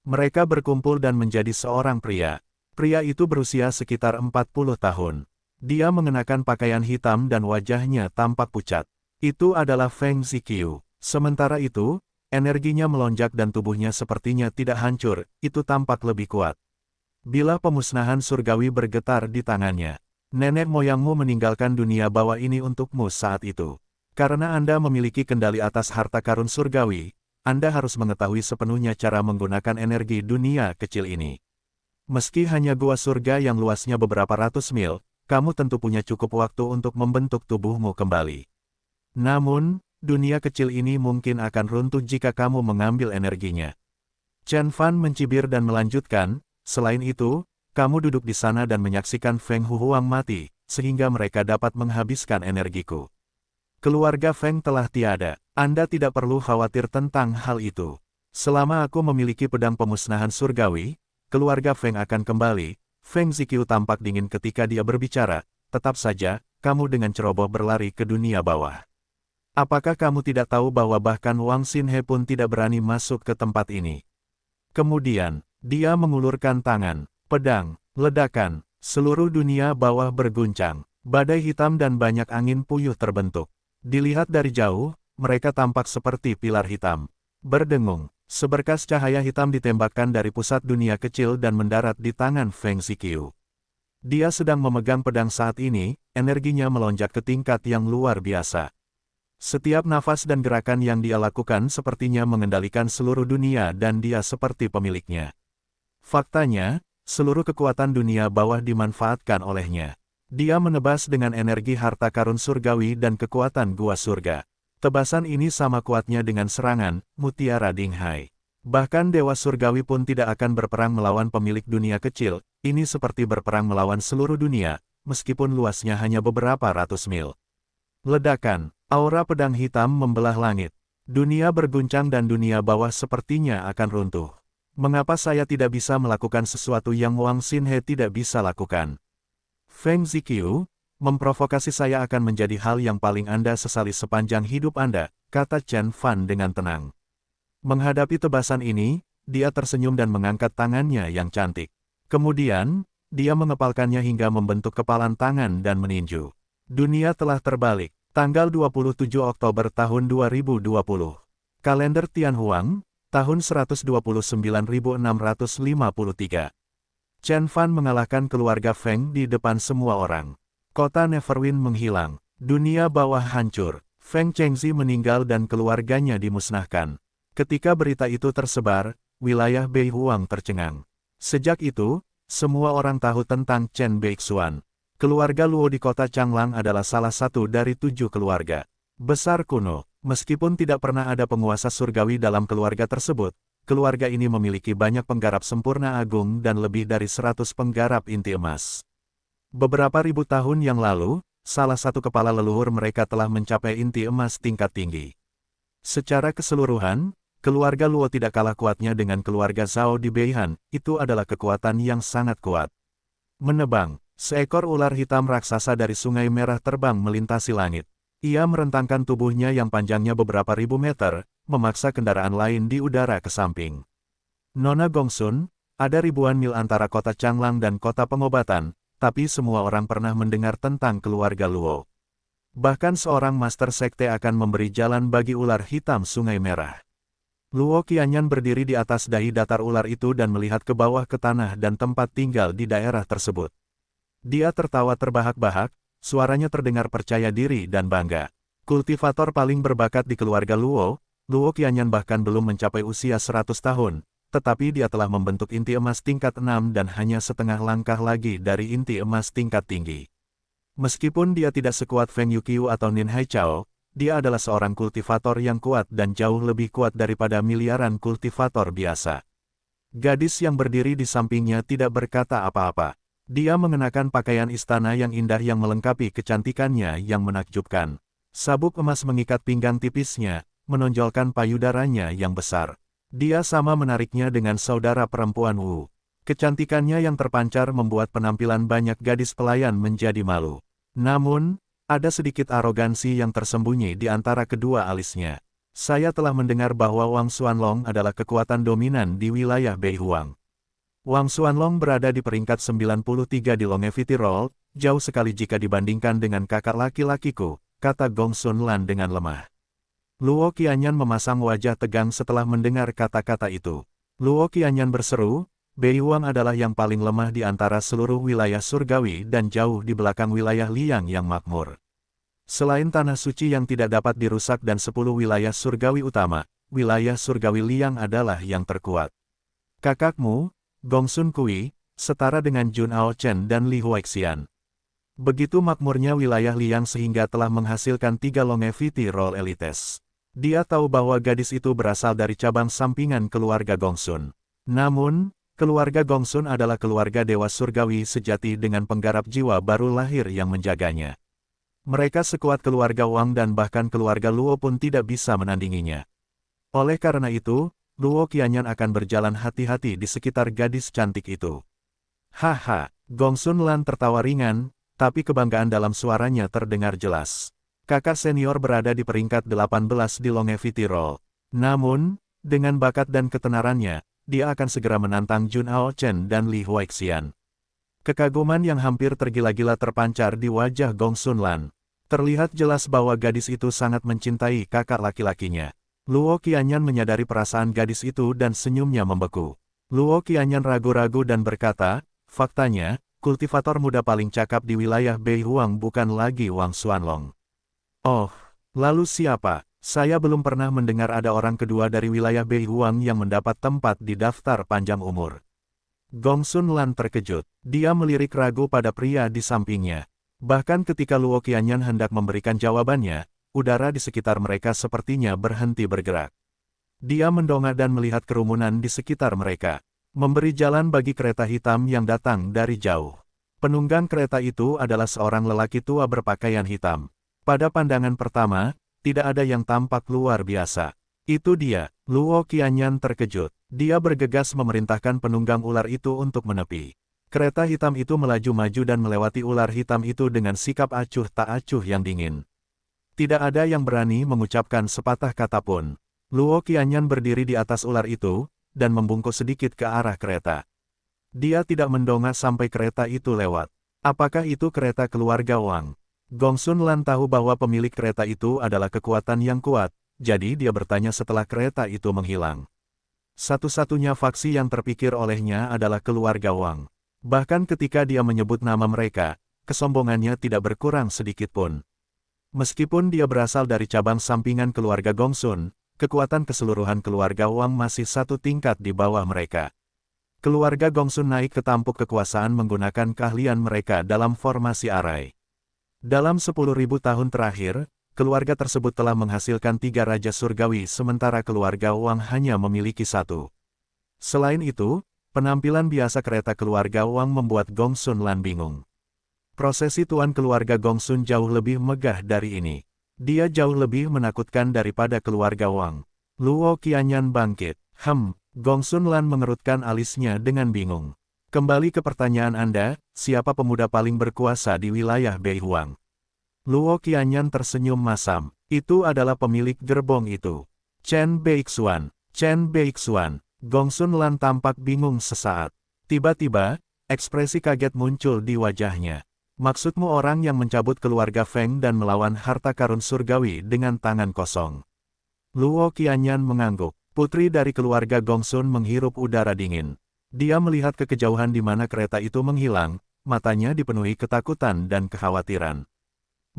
Mereka berkumpul dan menjadi seorang pria. Pria itu berusia sekitar 40 tahun. Dia mengenakan pakaian hitam dan wajahnya tampak pucat. Itu adalah Feng Ziqiu. Sementara itu, energinya melonjak dan tubuhnya sepertinya tidak hancur, itu tampak lebih kuat. Bila pemusnahan surgawi bergetar di tangannya. Nenek moyangmu meninggalkan dunia bawah ini untukmu saat itu. Karena Anda memiliki kendali atas harta karun surgawi, Anda harus mengetahui sepenuhnya cara menggunakan energi dunia kecil ini. Meski hanya gua surga yang luasnya beberapa ratus mil, kamu tentu punya cukup waktu untuk membentuk tubuhmu kembali. Namun, dunia kecil ini mungkin akan runtuh jika kamu mengambil energinya. Chen Fan mencibir dan melanjutkan, selain itu, kamu duduk di sana dan menyaksikan Feng Huhuang mati, sehingga mereka dapat menghabiskan energiku. Keluarga Feng telah tiada. Anda tidak perlu khawatir tentang hal itu. Selama aku memiliki pedang pemusnahan surgawi, keluarga Feng akan kembali. Feng Ziqiu tampak dingin ketika dia berbicara, tetap saja, kamu dengan ceroboh berlari ke dunia bawah. Apakah kamu tidak tahu bahwa bahkan Wang Xinhe pun tidak berani masuk ke tempat ini? Kemudian, dia mengulurkan tangan. Pedang, ledakan, seluruh dunia bawah berguncang. Badai hitam dan banyak angin puyuh terbentuk. Dilihat dari jauh, mereka tampak seperti pilar hitam. Berdengung, seberkas cahaya hitam ditembakkan dari pusat dunia kecil dan mendarat di tangan Feng Ziqiu. Dia sedang memegang pedang saat ini, energinya melonjak ke tingkat yang luar biasa. Setiap nafas dan gerakan yang dia lakukan sepertinya mengendalikan seluruh dunia dan dia seperti pemiliknya. Faktanya, seluruh kekuatan dunia bawah dimanfaatkan olehnya. Dia menebas dengan energi harta karun surgawi dan kekuatan gua surga. Tebasan ini sama kuatnya dengan serangan Mutiara Dinghai. Bahkan Dewa Surgawi pun tidak akan berperang melawan pemilik dunia kecil, ini seperti berperang melawan seluruh dunia, meskipun luasnya hanya beberapa ratus mil. Ledakan, aura pedang hitam membelah langit. Dunia berguncang dan dunia bawah sepertinya akan runtuh. Mengapa saya tidak bisa melakukan sesuatu yang Wang Xinhe tidak bisa lakukan? Feng Ziqiu, memprovokasi saya akan menjadi hal yang paling Anda sesali sepanjang hidup Anda, kata Chen Fan dengan tenang. Menghadapi tebasan ini, dia tersenyum dan mengangkat tangannya yang cantik. Kemudian, dia mengepalkannya hingga membentuk kepalan tangan dan meninju. Dunia telah terbalik, tanggal 27 Oktober tahun 2020. Kalender Tianhuang, tahun 129.653. Chen Fan mengalahkan keluarga Feng di depan semua orang. Kota Neverwin menghilang, dunia bawah hancur, Feng Chengxi meninggal dan keluarganya dimusnahkan. Ketika berita itu tersebar, wilayah Beihuang tercengang. Sejak itu, semua orang tahu tentang Chen Beixuan. Keluarga Luo di kota Changlang adalah salah satu dari 7 keluarga besar kuno. Meskipun tidak pernah ada penguasa surgawi dalam keluarga tersebut, keluarga ini memiliki banyak penggarap sempurna agung dan lebih dari 100 penggarap inti emas. Beberapa ribu tahun yang lalu, salah satu kepala leluhur mereka telah mencapai inti emas tingkat tinggi. Secara keseluruhan, keluarga Luo tidak kalah kuatnya dengan keluarga Zhao di Beihan, itu adalah kekuatan yang sangat kuat. Menebang, seekor ular hitam raksasa dari Sungai Merah terbang melintasi langit. Ia merentangkan tubuhnya yang panjangnya beberapa ribu meter, memaksa kendaraan lain di udara ke samping. Nona Gongsun, ada ribuan mil antara kota Changlang dan kota pengobatan, tapi semua orang pernah mendengar tentang keluarga Luo. Bahkan seorang master sekte akan memberi jalan bagi ular hitam Sungai Merah. Luo Qianyan berdiri di atas dahi datar ular itu dan melihat ke bawah ke tanah dan tempat tinggal di daerah tersebut. Dia tertawa terbahak-bahak, suaranya terdengar percaya diri dan bangga. Kultivator paling berbakat di keluarga Luo, Luo Qianyan bahkan belum mencapai usia 100 tahun, tetapi dia telah membentuk inti emas tingkat 6 dan hanya setengah langkah lagi dari inti emas tingkat tinggi. Meskipun dia tidak sekuat Feng Yuqiu atau Nin Haichao, dia adalah seorang kultivator yang kuat dan jauh lebih kuat daripada miliaran kultivator biasa. Gadis yang berdiri di sampingnya tidak berkata apa-apa. Dia mengenakan pakaian istana yang indah yang melengkapi kecantikannya yang menakjubkan. Sabuk emas mengikat pinggang tipisnya, menonjolkan payudaranya yang besar. Dia sama menariknya dengan saudara perempuan Wu. Kecantikannya yang terpancar membuat penampilan banyak gadis pelayan menjadi malu. Namun, ada sedikit arogansi yang tersembunyi di antara kedua alisnya. Saya telah mendengar bahwa Wang Xuanlong adalah kekuatan dominan di wilayah Beihuang. Wang Xuanlong berada di peringkat 93 di longevity roll, jauh sekali jika dibandingkan dengan kakak laki-lakiku, kata Gong Sun Lan dengan lemah. Luo Qianyan memasang wajah tegang setelah mendengar kata-kata itu. Luo Qianyan berseru, Beihuang adalah yang paling lemah di antara seluruh wilayah surgawi dan jauh di belakang wilayah Liang yang makmur. Selain tanah suci yang tidak dapat dirusak dan 10 wilayah surgawi utama, wilayah surgawi Liang adalah yang terkuat. Kakakmu, Gongsun Kui, setara dengan Jun Ao Chen dan Li Huaixian. Begitu makmurnya wilayah Liang sehingga telah menghasilkan 3 longevity roll elites. Dia tahu bahwa gadis itu berasal dari cabang sampingan keluarga Gongsun. Namun, keluarga Gongsun adalah keluarga dewa surgawi sejati dengan penggarap jiwa baru lahir yang menjaganya. Mereka sekuat keluarga Wang dan bahkan keluarga Luo pun tidak bisa menandinginya. Oleh karena itu, Luo Qianyan akan berjalan hati-hati di sekitar gadis cantik itu. Haha, Gongsun Lan tertawa ringan, tapi kebanggaan dalam suaranya terdengar jelas. Kakak senior berada di peringkat 18 di longevity roll. Namun, dengan bakat dan ketenarannya, dia akan segera menantang Jun Ao Chen dan Li Huaixian. Kekaguman yang hampir tergila-gila terpancar di wajah Gongsun Lan. Terlihat jelas bahwa gadis itu sangat mencintai kakak laki-lakinya. Luo Qianyan menyadari perasaan gadis itu dan senyumnya membeku. Luo Qianyan ragu-ragu dan berkata, faktanya, kultivator muda paling cakap di wilayah Beihuang bukan lagi Wang Xuanlong. Oh, lalu siapa? Saya belum pernah mendengar ada orang kedua dari wilayah Beihuang yang mendapat tempat di daftar panjang umur. Gongsun Lan terkejut. Dia melirik ragu pada pria di sampingnya. Bahkan ketika Luo Qianyan hendak memberikan jawabannya, udara di sekitar mereka sepertinya berhenti bergerak. Dia mendongak dan melihat kerumunan di sekitar mereka, memberi jalan bagi kereta hitam yang datang dari jauh. Penunggang kereta itu adalah seorang lelaki tua berpakaian hitam. Pada pandangan pertama, tidak ada yang tampak luar biasa. Itu dia. Luo Qianyan terkejut. Dia bergegas memerintahkan penunggang ular itu untuk menepi. Kereta hitam itu melaju maju dan melewati ular hitam itu dengan sikap acuh tak acuh yang dingin. Tidak ada yang berani mengucapkan sepatah kata pun. Luo Qianyan berdiri di atas ular itu, dan membungkuk sedikit ke arah kereta. Dia tidak mendongak sampai kereta itu lewat. Apakah itu kereta keluarga Wang? Gongsun Lan tahu bahwa pemilik kereta itu adalah kekuatan yang kuat, jadi dia bertanya setelah kereta itu menghilang. Satu-satunya faksi yang terpikir olehnya adalah keluarga Wang. Bahkan ketika dia menyebut nama mereka, kesombongannya tidak berkurang sedikit pun. Meskipun dia berasal dari cabang sampingan keluarga Gongsun, kekuatan keseluruhan keluarga Wang masih satu tingkat di bawah mereka. Keluarga Gongsun naik ke tampuk kekuasaan menggunakan keahlian mereka dalam formasi arai. Dalam 10.000 tahun terakhir, keluarga tersebut telah menghasilkan 3 raja surgawi sementara keluarga Wang hanya memiliki 1. Selain itu, penampilan biasa kereta keluarga Wang membuat Gongsun Lan bingung. Prosesi tuan keluarga Gongsun jauh lebih megah dari ini. Dia jauh lebih menakutkan daripada keluarga Wang. Luo Qianyan bangkit. Gongsun Lan mengerutkan alisnya dengan bingung. Kembali ke pertanyaan Anda, siapa pemuda paling berkuasa di wilayah Beihuang? Luo Qianyan tersenyum masam. Itu adalah pemilik gerbong itu. Chen Beixuan. Chen Beixuan. Gongsun Lan tampak bingung sesaat. Tiba-tiba, ekspresi kaget muncul di wajahnya. Maksudmu orang yang mencabut keluarga Feng dan melawan harta karun surgawi dengan tangan kosong? Luo Qianyan mengangguk. Putri dari keluarga Gongsun menghirup udara dingin. Dia melihat ke kejauhan di mana kereta itu menghilang, matanya dipenuhi ketakutan dan kekhawatiran.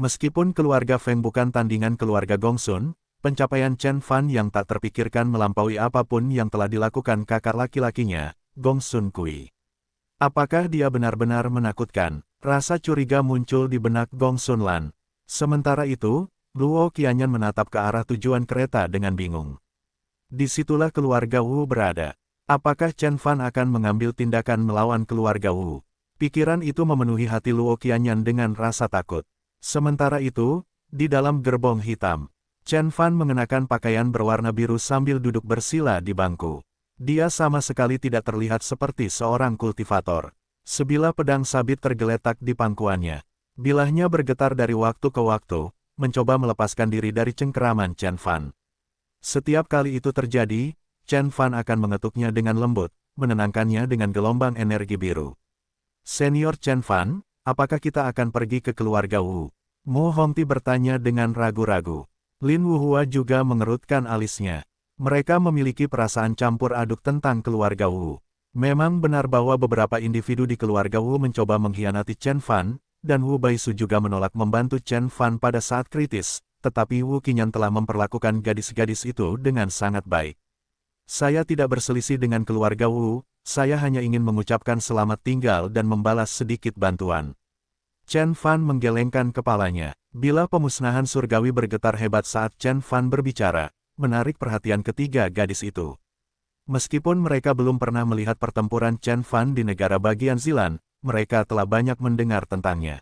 Meskipun keluarga Feng bukan tandingan keluarga Gongsun, pencapaian Chen Fan yang tak terpikirkan melampaui apapun yang telah dilakukan kakak laki-lakinya, Gongsun Kui. Apakah dia benar-benar menakutkan? Rasa curiga muncul di benak Gongsun Lan. Sementara itu, Luo Qianyan menatap ke arah tujuan kereta dengan bingung. Disitulah keluarga Wu berada. Apakah Chen Fan akan mengambil tindakan melawan keluarga Wu? Pikiran itu memenuhi hati Luo Qianyan dengan rasa takut. Sementara itu, di dalam gerbong hitam, Chen Fan mengenakan pakaian berwarna biru sambil duduk bersila di bangku. Dia sama sekali tidak terlihat seperti seorang kultivator. Sebilah pedang sabit tergeletak di pangkuannya. Bilahnya bergetar dari waktu ke waktu, mencoba melepaskan diri dari cengkeraman Chen Fan. Setiap kali itu terjadi, Chen Fan akan mengetuknya dengan lembut, menenangkannya dengan gelombang energi biru. Senior Chen Fan, apakah kita akan pergi ke keluarga Wu? Mo Hongti bertanya dengan ragu-ragu. Lin Wuhua juga mengerutkan alisnya. Mereka memiliki perasaan campur aduk tentang keluarga Wu. Memang benar bahwa beberapa individu di keluarga Wu mencoba mengkhianati Chen Fan, dan Wu Baisu juga menolak membantu Chen Fan pada saat kritis, tetapi Wu Qianyan telah memperlakukan gadis-gadis itu dengan sangat baik. Saya tidak berselisih dengan keluarga Wu, saya hanya ingin mengucapkan selamat tinggal dan membalas sedikit bantuan. Chen Fan menggelengkan kepalanya. Bila pemusnahan surgawi bergetar hebat saat Chen Fan berbicara, menarik perhatian ketiga gadis itu. Meskipun mereka belum pernah melihat pertempuran Chen Fan di negara bagian Zilan, mereka telah banyak mendengar tentangnya.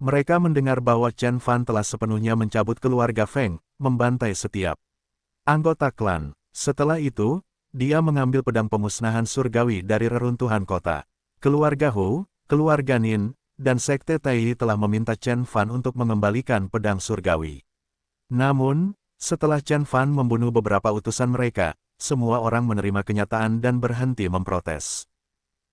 Mereka mendengar bahwa Chen Fan telah sepenuhnya mencabut keluarga Feng, membantai setiap anggota klan. Setelah itu, dia mengambil pedang pemusnahan surgawi dari reruntuhan kota. Keluarga Hu, keluarga Nin, dan Sekte Tai telah meminta Chen Fan untuk mengembalikan pedang surgawi. Namun, setelah Chen Fan membunuh beberapa utusan mereka, semua orang menerima kenyataan dan berhenti memprotes.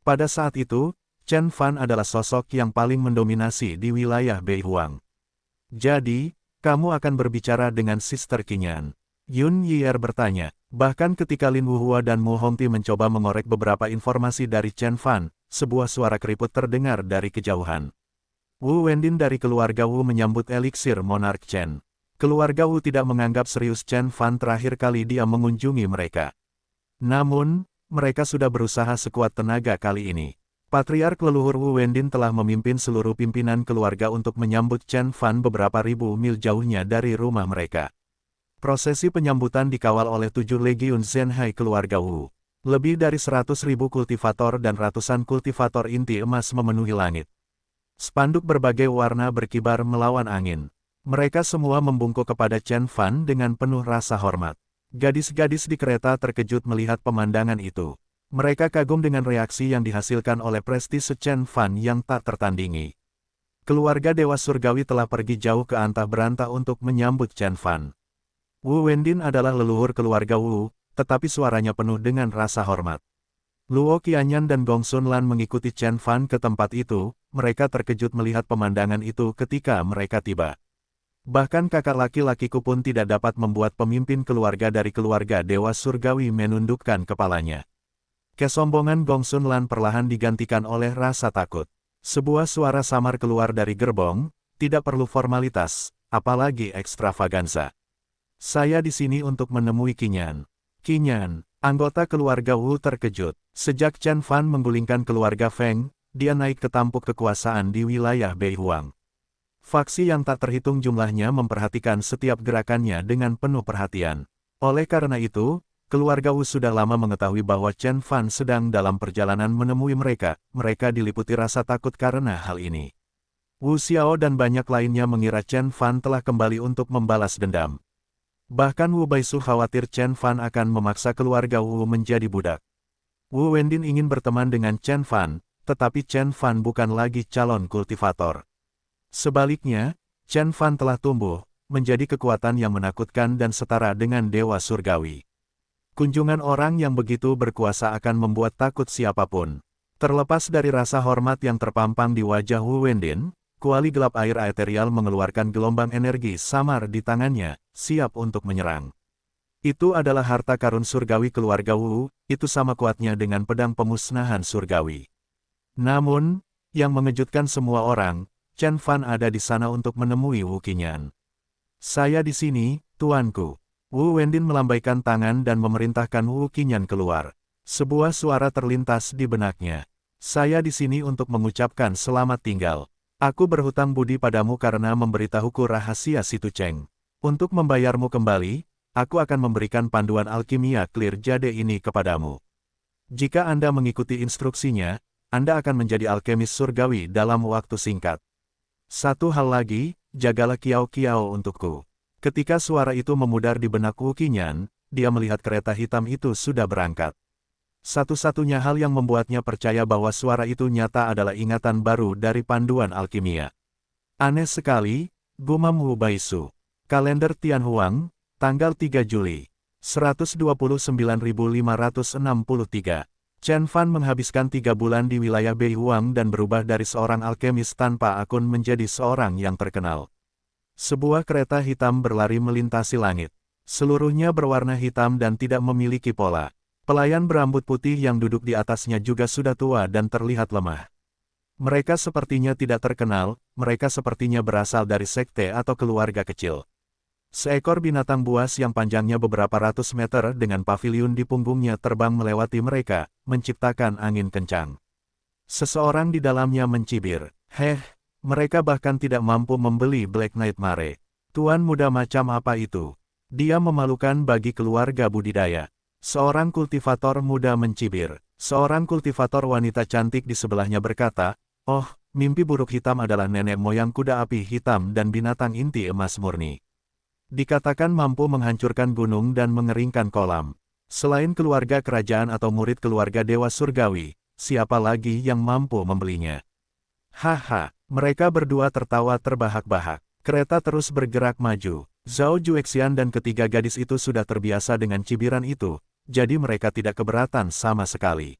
Pada saat itu, Chen Fan adalah sosok yang paling mendominasi di wilayah Beihuang. Jadi, kamu akan berbicara dengan Sister Qingyan? Yun Yier bertanya. Bahkan ketika Lin Wuhua dan Mo Hongti mencoba mengorek beberapa informasi dari Chen Fan, sebuah suara keriput terdengar dari kejauhan. Wu Wendin dari keluarga Wu menyambut eliksir Monarch Chen. Keluarga Wu tidak menganggap serius Chen Fan terakhir kali dia mengunjungi mereka. Namun, mereka sudah berusaha sekuat tenaga kali ini. Patriark leluhur Wu Wendin telah memimpin seluruh pimpinan keluarga untuk menyambut Chen Fan beberapa ribu mil jauhnya dari rumah mereka. Prosesi penyambutan dikawal oleh 7 legiun Zenhai keluarga Wu. Lebih dari 100.000 kultivator dan ratusan kultivator inti emas memenuhi langit. Spanduk berbagai warna berkibar melawan angin. Mereka semua membungkuk kepada Chen Fan dengan penuh rasa hormat. Gadis-gadis di kereta terkejut melihat pemandangan itu. Mereka kagum dengan reaksi yang dihasilkan oleh prestise Chen Fan yang tak tertandingi. Keluarga Dewa Surgawi telah pergi jauh ke antah berantah untuk menyambut Chen Fan. Wu Wendin adalah leluhur keluarga Wu, tetapi suaranya penuh dengan rasa hormat. Luo Qianyan dan Gong Xunlan mengikuti Chen Fan ke tempat itu, mereka terkejut melihat pemandangan itu ketika mereka tiba. Bahkan kakak laki-lakiku pun tidak dapat membuat pemimpin keluarga dari keluarga Dewa Surgawi menundukkan kepalanya. Kesombongan Gong Xunlan perlahan digantikan oleh rasa takut. Sebuah suara samar keluar dari gerbong, tidak perlu formalitas, apalagi ekstravaganza. Saya di sini untuk menemui Qinyan. Qinyan, anggota keluarga Wu terkejut. Sejak Chen Fan menggulingkan keluarga Feng, dia naik ke tampuk kekuasaan di wilayah Beihuang. Faksi yang tak terhitung jumlahnya memperhatikan setiap gerakannya dengan penuh perhatian. Oleh karena itu, keluarga Wu sudah lama mengetahui bahwa Chen Fan sedang dalam perjalanan menemui mereka. Mereka diliputi rasa takut karena hal ini. Wu Xiao dan banyak lainnya mengira Chen Fan telah kembali untuk membalas dendam. Bahkan Wu Baisu khawatir Chen Fan akan memaksa keluarga Wu menjadi budak. Wu Wendin ingin berteman dengan Chen Fan, tetapi Chen Fan bukan lagi calon kultivator. Sebaliknya, Chen Fan telah tumbuh, menjadi kekuatan yang menakutkan dan setara dengan Dewa Surgawi. Kunjungan orang yang begitu berkuasa akan membuat takut siapapun. Terlepas dari rasa hormat yang terpampang di wajah Wu Wendin, kuali gelap air eterial mengeluarkan gelombang energi samar di tangannya, siap untuk menyerang. Itu adalah harta karun surgawi keluarga Wu, itu sama kuatnya dengan pedang pemusnahan surgawi. Namun, yang mengejutkan semua orang, Chen Fan ada di sana untuk menemui Wu Qinyan. Saya di sini, tuanku. Wu Wendin melambaikan tangan dan memerintahkan Wu Qinyan keluar. Sebuah suara terlintas di benaknya. Saya di sini untuk mengucapkan selamat tinggal. Aku berhutang budi padamu karena memberitahuku rahasia Situ Cheng. Untuk membayarmu kembali, aku akan memberikan panduan alkimia clear jade ini kepadamu. Jika Anda mengikuti instruksinya, Anda akan menjadi alkemis surgawi dalam waktu singkat. Satu hal lagi, jagalah kiau-kiau untukku. Ketika suara itu memudar di benak Wu Qinyan, dia melihat kereta hitam itu sudah berangkat. Satu-satunya hal yang membuatnya percaya bahwa suara itu nyata adalah ingatan baru dari panduan alkimia. Aneh sekali, gumam Wu Baisu. Kalender Tianhuang, tanggal 3 Juli. 129.563. Chen Fan menghabiskan 3 bulan di wilayah Beihuang dan berubah dari seorang alkemis tanpa akun menjadi seorang yang terkenal. Sebuah kereta hitam berlari melintasi langit. Seluruhnya berwarna hitam dan tidak memiliki pola. Pelayan berambut putih yang duduk di atasnya juga sudah tua dan terlihat lemah. Mereka sepertinya tidak terkenal, mereka sepertinya berasal dari sekte atau keluarga kecil. Seekor binatang buas yang panjangnya beberapa ratus meter dengan paviliun di punggungnya terbang melewati mereka, menciptakan angin kencang. Seseorang di dalamnya mencibir. Mereka bahkan tidak mampu membeli Black Nightmare. Tuan muda macam apa itu? Dia memalukan bagi keluarga budidaya. Seorang kultivator muda mencibir. Seorang kultivator wanita cantik di sebelahnya berkata, "Oh, mimpi buruk hitam adalah nenek moyang kuda api hitam dan binatang inti emas murni. Dikatakan mampu menghancurkan gunung dan mengeringkan kolam. Selain keluarga kerajaan atau murid keluarga Dewa Surgawi, siapa lagi yang mampu membelinya?" Haha, mereka berdua tertawa terbahak-bahak. Kereta terus bergerak maju. Zhao Juexian dan ketiga gadis itu sudah terbiasa dengan cibiran itu, jadi mereka tidak keberatan sama sekali.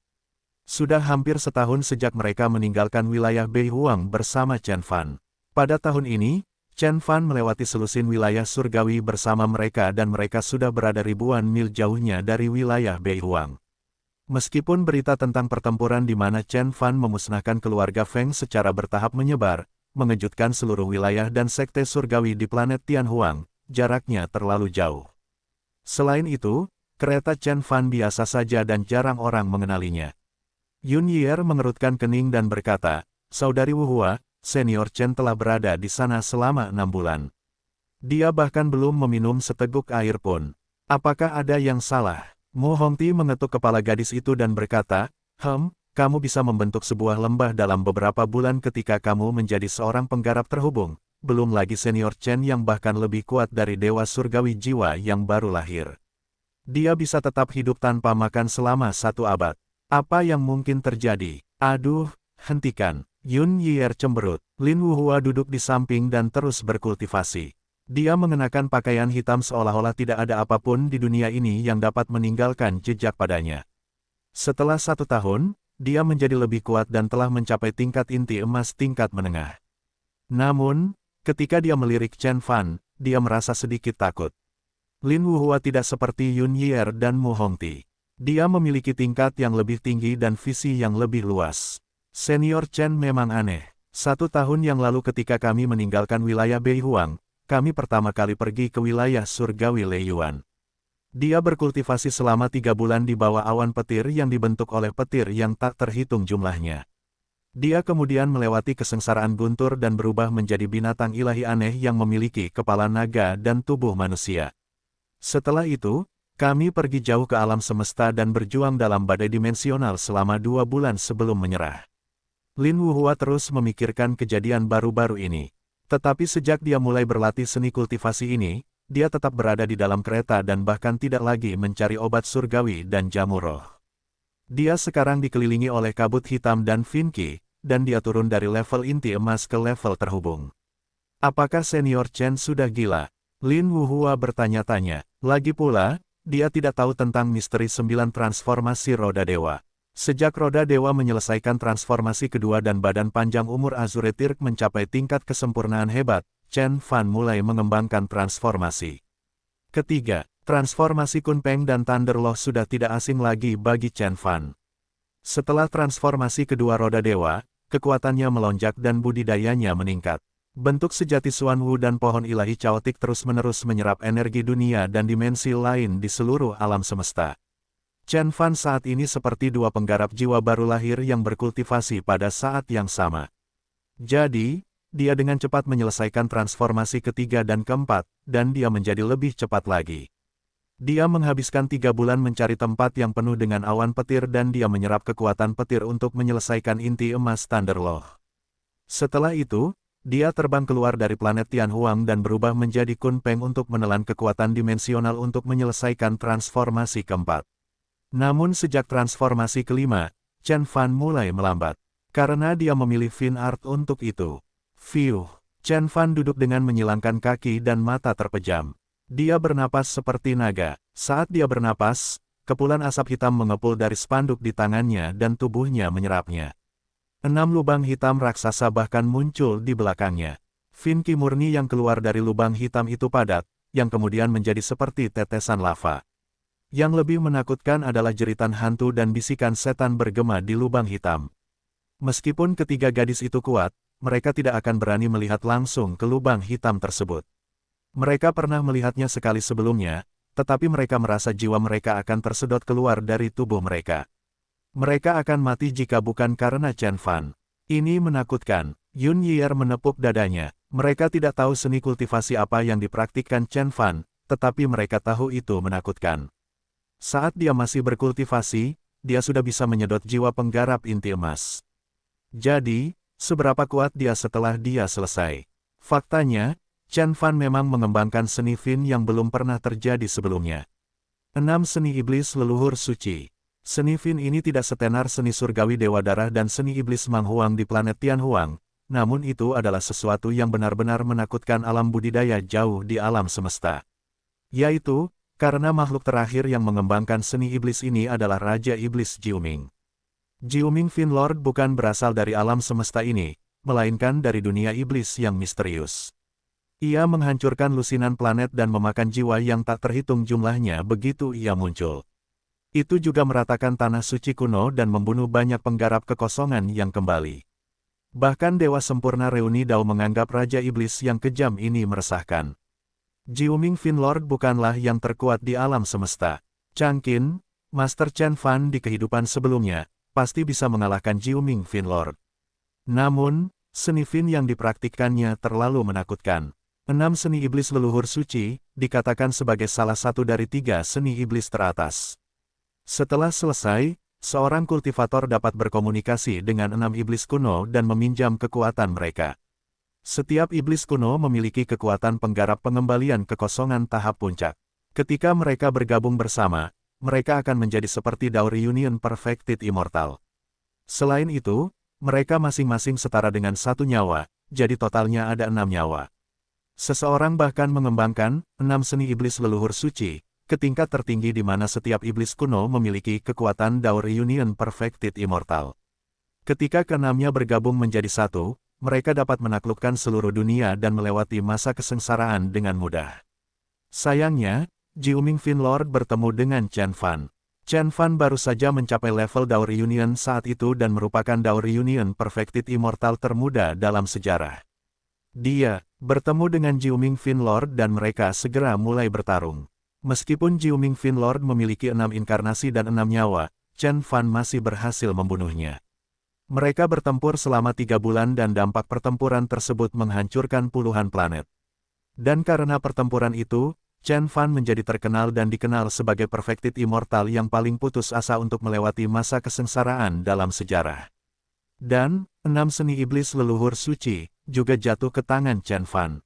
Sudah hampir setahun sejak mereka meninggalkan wilayah Beihuang bersama Chen Fan. Pada tahun ini, Chen Fan melewati selusin wilayah surgawi bersama mereka dan mereka sudah berada ribuan mil jauhnya dari wilayah Beihuang. Meskipun berita tentang pertempuran di mana Chen Fan memusnahkan keluarga Feng secara bertahap menyebar, mengejutkan seluruh wilayah dan sekte surgawi di planet Tianhuang, jaraknya terlalu jauh. Selain itu, kereta Chen Fan biasa saja dan jarang orang mengenalinya. Yun Yier mengerutkan kening dan berkata, "Saudari Wu Hua, senior Chen telah berada di sana selama 6 bulan. Dia bahkan belum meminum seteguk air pun. Apakah ada yang salah?" Mu Hongti mengetuk kepala gadis itu dan berkata, "Kamu bisa membentuk sebuah lembah dalam beberapa bulan ketika kamu menjadi seorang penggarap terhubung, belum lagi senior Chen yang bahkan lebih kuat dari dewa surgawi jiwa yang baru lahir. Dia bisa tetap hidup tanpa makan selama 1 abad. Apa yang mungkin terjadi? Aduh, hentikan." Yun Yier cemberut. Lin Wuhua duduk di samping dan terus berkultivasi. Dia mengenakan pakaian hitam seolah-olah tidak ada apapun di dunia ini yang dapat meninggalkan jejak padanya. Setelah 1 tahun, dia menjadi lebih kuat dan telah mencapai tingkat inti emas tingkat menengah. Namun, ketika dia melirik Chen Fan, dia merasa sedikit takut. Lin Wuhua tidak seperti Yun Yier dan Mu Hongti. Dia memiliki tingkat yang lebih tinggi dan visi yang lebih luas. Senior Chen memang aneh. 1 tahun yang lalu ketika kami meninggalkan wilayah Beihuang, kami pertama kali pergi ke wilayah surgawi Leiyuan. Dia berkultivasi selama 3 bulan di bawah awan petir yang dibentuk oleh petir yang tak terhitung jumlahnya. Dia kemudian melewati kesengsaraan guntur dan berubah menjadi binatang ilahi aneh yang memiliki kepala naga dan tubuh manusia. Setelah itu, kami pergi jauh ke alam semesta dan berjuang dalam badai dimensional selama 2 bulan sebelum menyerah. Lin Wuhua terus memikirkan kejadian baru-baru ini. Tetapi sejak dia mulai berlatih seni kultivasi ini, dia tetap berada di dalam kereta dan bahkan tidak lagi mencari obat surgawi dan jamu roh. Dia sekarang dikelilingi oleh kabut hitam dan Finki, dan dia turun dari level inti emas ke level terhubung. Apakah senior Chen sudah gila? Lin Wuhua bertanya-tanya. Lagi pula, dia tidak tahu tentang misteri 9 transformasi roda dewa. Sejak roda dewa menyelesaikan transformasi kedua dan badan panjang umur Azure Tirk mencapai tingkat kesempurnaan hebat, Chen Fan mulai mengembangkan transformasi. Ketiga, transformasi Kunpeng dan Thunder Law sudah tidak asing lagi bagi Chen Fan. Setelah transformasi kedua roda dewa, kekuatannya melonjak dan budidayanya meningkat. Bentuk sejati Xuan Wu dan pohon ilahi caotik terus-menerus menyerap energi dunia dan dimensi lain di seluruh alam semesta. Chen Fan saat ini seperti 2 penggarap jiwa baru lahir yang berkultivasi pada saat yang sama. Jadi, dia dengan cepat menyelesaikan transformasi ketiga dan keempat, dan dia menjadi lebih cepat lagi. Dia menghabiskan 3 bulan mencari tempat yang penuh dengan awan petir dan dia menyerap kekuatan petir untuk menyelesaikan inti emas Thunder Law. Setelah itu, dia terbang keluar dari planet Tianhuang dan berubah menjadi Kunpeng untuk menelan kekuatan dimensional untuk menyelesaikan transformasi keempat. Namun sejak transformasi kelima, Chen Fan mulai melambat. Karena dia memilih Fin Art untuk itu. Chen Fan duduk dengan menyilangkan kaki dan mata terpejam. Dia bernapas seperti naga. Saat dia bernapas, kepulan asap hitam mengepul dari spanduk di tangannya dan tubuhnya menyerapnya. 6 lubang hitam raksasa bahkan muncul di belakangnya. Finki murni yang keluar dari lubang hitam itu padat, yang kemudian menjadi seperti tetesan lava. Yang lebih menakutkan adalah jeritan hantu dan bisikan setan bergema di lubang hitam. Meskipun ketiga gadis itu kuat, mereka tidak akan berani melihat langsung ke lubang hitam tersebut. Mereka pernah melihatnya sekali sebelumnya, tetapi mereka merasa jiwa mereka akan tersedot keluar dari tubuh mereka. Mereka akan mati jika bukan karena Chen Fan. Ini menakutkan. Yun Yier menepuk dadanya. Mereka tidak tahu seni kultivasi apa yang dipraktikkan Chen Fan, tetapi mereka tahu itu menakutkan. Saat dia masih berkultivasi, dia sudah bisa menyedot jiwa penggarap inti emas. Jadi, seberapa kuat dia setelah dia selesai? Faktanya, Chen Fan memang mengembangkan seni Fin yang belum pernah terjadi sebelumnya. 6 seni iblis leluhur suci. Seni Fin ini tidak setenar seni surgawi Dewa Darah dan seni iblis Manghuang di planet Tianhuang, namun itu adalah sesuatu yang benar-benar menakutkan alam budidaya jauh di alam semesta. Yaitu, karena makhluk terakhir yang mengembangkan seni iblis ini adalah Raja Iblis Jiuming. Jiuming Fin Lord bukan berasal dari alam semesta ini, melainkan dari dunia iblis yang misterius. Ia menghancurkan lusinan planet dan memakan jiwa yang tak terhitung jumlahnya begitu ia muncul. Itu juga meratakan tanah suci kuno dan membunuh banyak penggarap kekosongan yang kembali. Bahkan Dewa Sempurna Reuni Dao menganggap Raja Iblis yang kejam ini meresahkan. Jiuming Finlord bukanlah yang terkuat di alam semesta. Changqin, Master Chen Fan di kehidupan sebelumnya, pasti bisa mengalahkan Jiuming Finlord. Namun, seni Fin yang dipraktikkannya terlalu menakutkan. 6 seni iblis leluhur suci, dikatakan sebagai salah satu dari 3 seni iblis teratas. Setelah selesai, seorang kultivator dapat berkomunikasi dengan 6 iblis kuno dan meminjam kekuatan mereka. Setiap iblis kuno memiliki kekuatan penggarap pengembalian kekosongan tahap puncak. Ketika mereka bergabung bersama, mereka akan menjadi seperti Dao Reunion Perfected Immortal. Selain itu, mereka masing-masing setara dengan 1 nyawa, jadi totalnya ada 6 nyawa. Seseorang bahkan mengembangkan 6 seni iblis leluhur suci, ke tingkat tertinggi di mana setiap iblis kuno memiliki kekuatan Dao Reunion Perfected Immortal. Ketika keenamnya bergabung menjadi satu, mereka dapat menaklukkan seluruh dunia dan melewati masa kesengsaraan dengan mudah. Sayangnya, Jiuming Finlord bertemu dengan Chen Fan. Chen Fan baru saja mencapai level Dao Reunion saat itu dan merupakan Dao Reunion Perfected Immortal termuda dalam sejarah. Dia bertemu dengan Jiuming Finlord dan mereka segera mulai bertarung. Meskipun Jiuming Finlord memiliki 6 inkarnasi dan 6 nyawa, Chen Fan masih berhasil membunuhnya. Mereka bertempur selama 3 bulan dan dampak pertempuran tersebut menghancurkan puluhan planet. Dan karena pertempuran itu, Chen Fan menjadi terkenal dan dikenal sebagai Perfected Immortal yang paling putus asa untuk melewati masa kesengsaraan dalam sejarah. Dan, 6 seni iblis leluhur suci, juga jatuh ke tangan Chen Fan.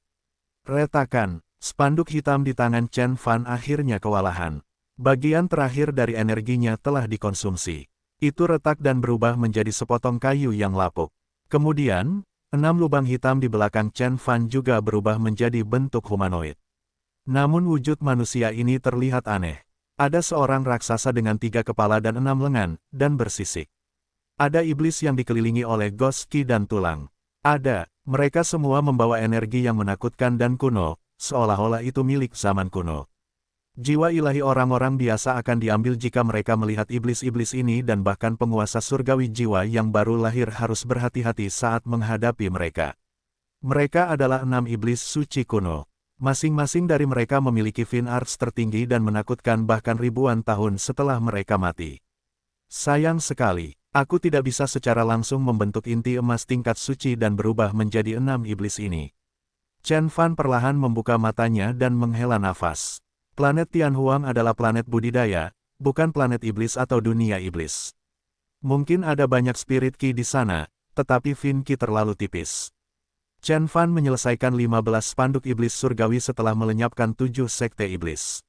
Retakan, spanduk hitam di tangan Chen Fan akhirnya kewalahan. Bagian terakhir dari energinya telah dikonsumsi. Itu retak dan berubah menjadi sepotong kayu yang lapuk. Kemudian, 6 lubang hitam di belakang Chen Fan juga berubah menjadi bentuk humanoid. Namun wujud manusia ini terlihat aneh. Ada seorang raksasa dengan 3 kepala dan 6 lengan, dan bersisik. Ada iblis yang dikelilingi oleh ghost ki dan tulang. Mereka semua membawa energi yang menakutkan dan kuno, seolah-olah itu milik zaman kuno. Jiwa ilahi orang-orang biasa akan diambil jika mereka melihat iblis-iblis ini dan bahkan penguasa surgawi jiwa yang baru lahir harus berhati-hati saat menghadapi mereka. Mereka adalah 6 iblis suci kuno. Masing-masing dari mereka memiliki Fin Arts tertinggi dan menakutkan bahkan ribuan tahun setelah mereka mati. Sayang sekali, aku tidak bisa secara langsung membentuk inti emas tingkat suci dan berubah menjadi 6 iblis ini. Chen Fan perlahan membuka matanya dan menghela nafas. Planet Tianhuang adalah planet budidaya, bukan planet iblis atau dunia iblis. Mungkin ada banyak spirit ki di sana, tetapi Fin ki terlalu tipis. Chen Fan menyelesaikan 15 spanduk iblis surgawi setelah melenyapkan 7 sekte iblis.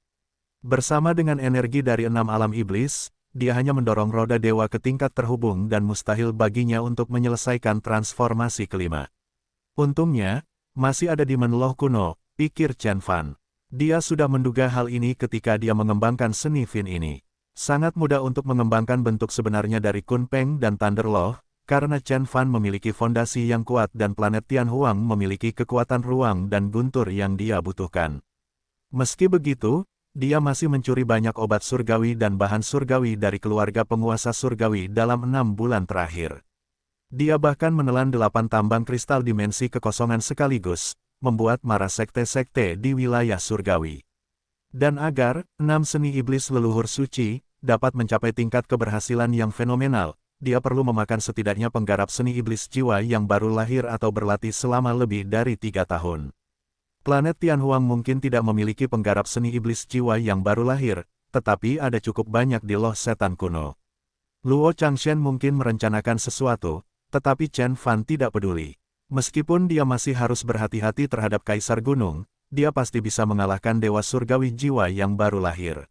Bersama dengan energi dari 6 alam iblis, dia hanya mendorong roda dewa ke tingkat terhubung dan mustahil baginya untuk menyelesaikan transformasi kelima. Untungnya, masih ada Demon Law kuno, pikir Chen Fan. Dia sudah menduga hal ini ketika dia mengembangkan seni Fin ini. Sangat mudah untuk mengembangkan bentuk sebenarnya dari Kunpeng dan Thunder Law, karena Chen Fan memiliki fondasi yang kuat dan planet Tianhuang memiliki kekuatan ruang dan guntur yang dia butuhkan. Meski begitu, dia masih mencuri banyak obat surgawi dan bahan surgawi dari keluarga penguasa surgawi dalam 6 bulan terakhir. Dia bahkan menelan 8 tambang kristal dimensi kekosongan sekaligus, membuat marah sekte-sekte di wilayah surgawi. Dan agar 6 seni iblis leluhur suci dapat mencapai tingkat keberhasilan yang fenomenal, dia perlu memakan setidaknya penggarap seni iblis jiwa yang baru lahir atau berlatih selama lebih dari 3 tahun. Planet Tianhuang mungkin tidak memiliki penggarap seni iblis jiwa yang baru lahir, tetapi ada cukup banyak di loh setan kuno. Luo Changshen mungkin merencanakan sesuatu, tetapi Chen Fan tidak peduli. Meskipun dia masih harus berhati-hati terhadap Kaisar Gunung, dia pasti bisa mengalahkan Dewa Surgawi jiwa yang baru lahir.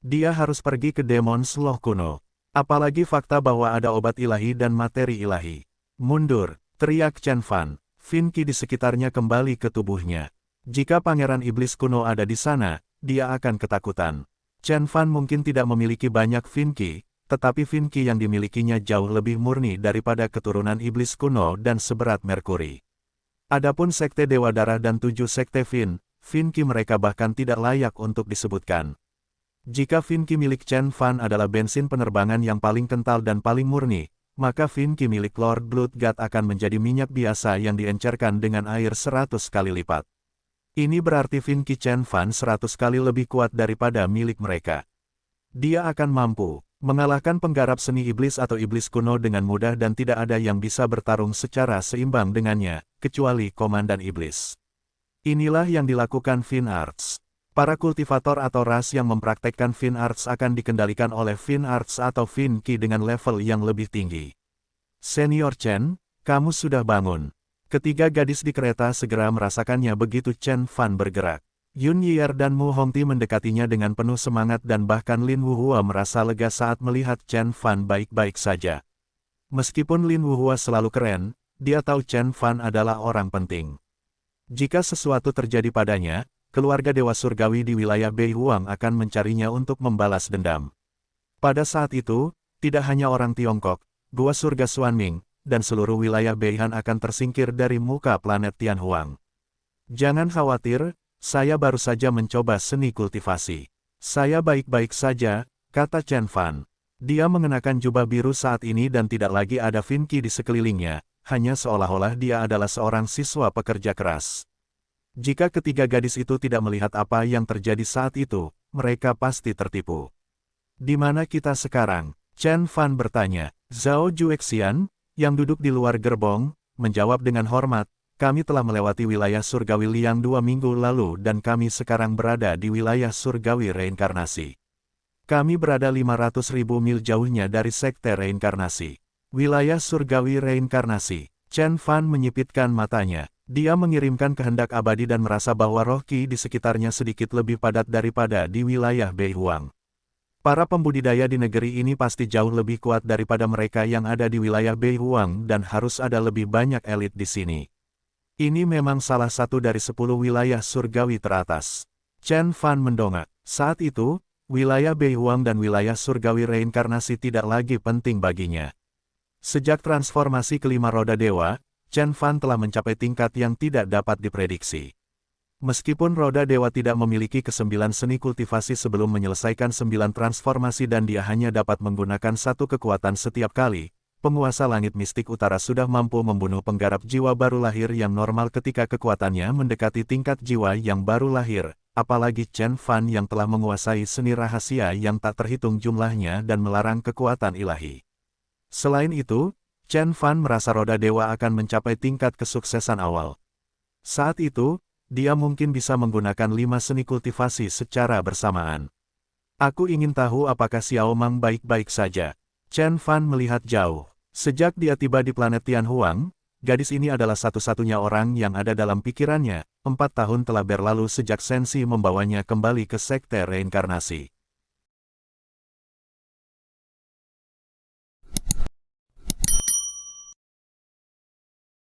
Dia harus pergi ke Demon Slough kuno. Apalagi fakta bahwa ada obat ilahi dan materi ilahi. Mundur, teriak Chen Fan. Fin Ki di sekitarnya kembali ke tubuhnya. Jika Pangeran Iblis kuno ada di sana, dia akan ketakutan. Chen Fan mungkin tidak memiliki banyak Fin Ki, tetapi Fin Ki yang dimilikinya jauh lebih murni daripada keturunan Iblis kuno dan seberat Merkuri. Adapun Sekte Dewa Darah dan 7 Sekte Fin Ki mereka bahkan tidak layak untuk disebutkan. Jika fin qi milik Chen Fan adalah bensin penerbangan yang paling kental dan paling murni, maka fin qi milik Lord Bloodgut akan menjadi minyak biasa yang diencerkan dengan air 100 kali lipat. Ini berarti fin qi Chen Fan 100 kali lebih kuat daripada milik mereka. Dia akan mampu mengalahkan penggarap seni iblis atau iblis kuno dengan mudah dan tidak ada yang bisa bertarung secara seimbang dengannya, kecuali Komandan Iblis. Inilah yang dilakukan Fine Arts. Para kultivator atau ras yang mempraktekkan Fine Arts akan dikendalikan oleh Fine Arts atau Fin Qi dengan level yang lebih tinggi. Senior Chen, kamu sudah bangun. Ketiga gadis di kereta segera merasakannya begitu Chen Fan bergerak. Yun Yier dan Mu Hongti mendekatinya dengan penuh semangat dan bahkan Lin Wuhua merasa lega saat melihat Chen Fan baik-baik saja. Meskipun Lin Wuhua selalu keren, dia tahu Chen Fan adalah orang penting. Jika sesuatu terjadi padanya, keluarga Dewa Surgawi di wilayah Beihuang akan mencarinya untuk membalas dendam. Pada saat itu, tidak hanya orang Tiongkok, Gua Surga Xuanming, dan seluruh wilayah Beihan akan tersingkir dari muka planet Tianhuang. Jangan khawatir, saya baru saja mencoba seni kultivasi. Saya baik-baik saja, kata Chen Fan. Dia mengenakan jubah biru saat ini dan tidak lagi ada Fin Qi di sekelilingnya, hanya seolah-olah dia adalah seorang siswa pekerja keras. Jika ketiga gadis itu tidak melihat apa yang terjadi saat itu, mereka pasti tertipu. Di mana kita sekarang? Chen Fan bertanya. Zhao Juexian, yang duduk di luar gerbong, menjawab dengan hormat, kami telah melewati wilayah surgawi Liang 2 minggu lalu dan kami sekarang berada di wilayah surgawi reinkarnasi. Kami berada 500.000 mil jauhnya dari sekte reinkarnasi. Wilayah surgawi reinkarnasi. Chen Fan menyipitkan matanya. Dia mengirimkan kehendak abadi dan merasa bahwa roh Qi di sekitarnya sedikit lebih padat daripada di wilayah Beihuang. Para pembudidaya di negeri ini pasti jauh lebih kuat daripada mereka yang ada di wilayah Beihuang dan harus ada lebih banyak elit di sini. Ini memang salah satu dari 10 wilayah surgawi teratas. Chen Fan mendongak. Saat itu, wilayah Beihuang dan wilayah surgawi reinkarnasi tidak lagi penting baginya. Sejak transformasi kelima roda dewa, Chen Fan telah mencapai tingkat yang tidak dapat diprediksi. Meskipun roda dewa tidak memiliki ke-9 seni kultivasi sebelum menyelesaikan 9 transformasi dan dia hanya dapat menggunakan satu kekuatan setiap kali, penguasa langit mistik utara sudah mampu membunuh penggarap jiwa baru lahir yang normal ketika kekuatannya mendekati tingkat jiwa yang baru lahir, apalagi Chen Fan yang telah menguasai seni rahasia yang tak terhitung jumlahnya dan melarang kekuatan ilahi. Selain itu, Chen Fan merasa roda dewa akan mencapai tingkat kesuksesan awal. Saat itu, dia mungkin bisa menggunakan 5 seni kultivasi secara bersamaan. Aku ingin tahu apakah Xiao Mang baik-baik saja. Chen Fan melihat jauh. Sejak dia tiba di planet Tianhuang, gadis ini adalah satu-satunya orang yang ada dalam pikirannya. 4 tahun telah berlalu sejak Sensi membawanya kembali ke sekte reinkarnasi.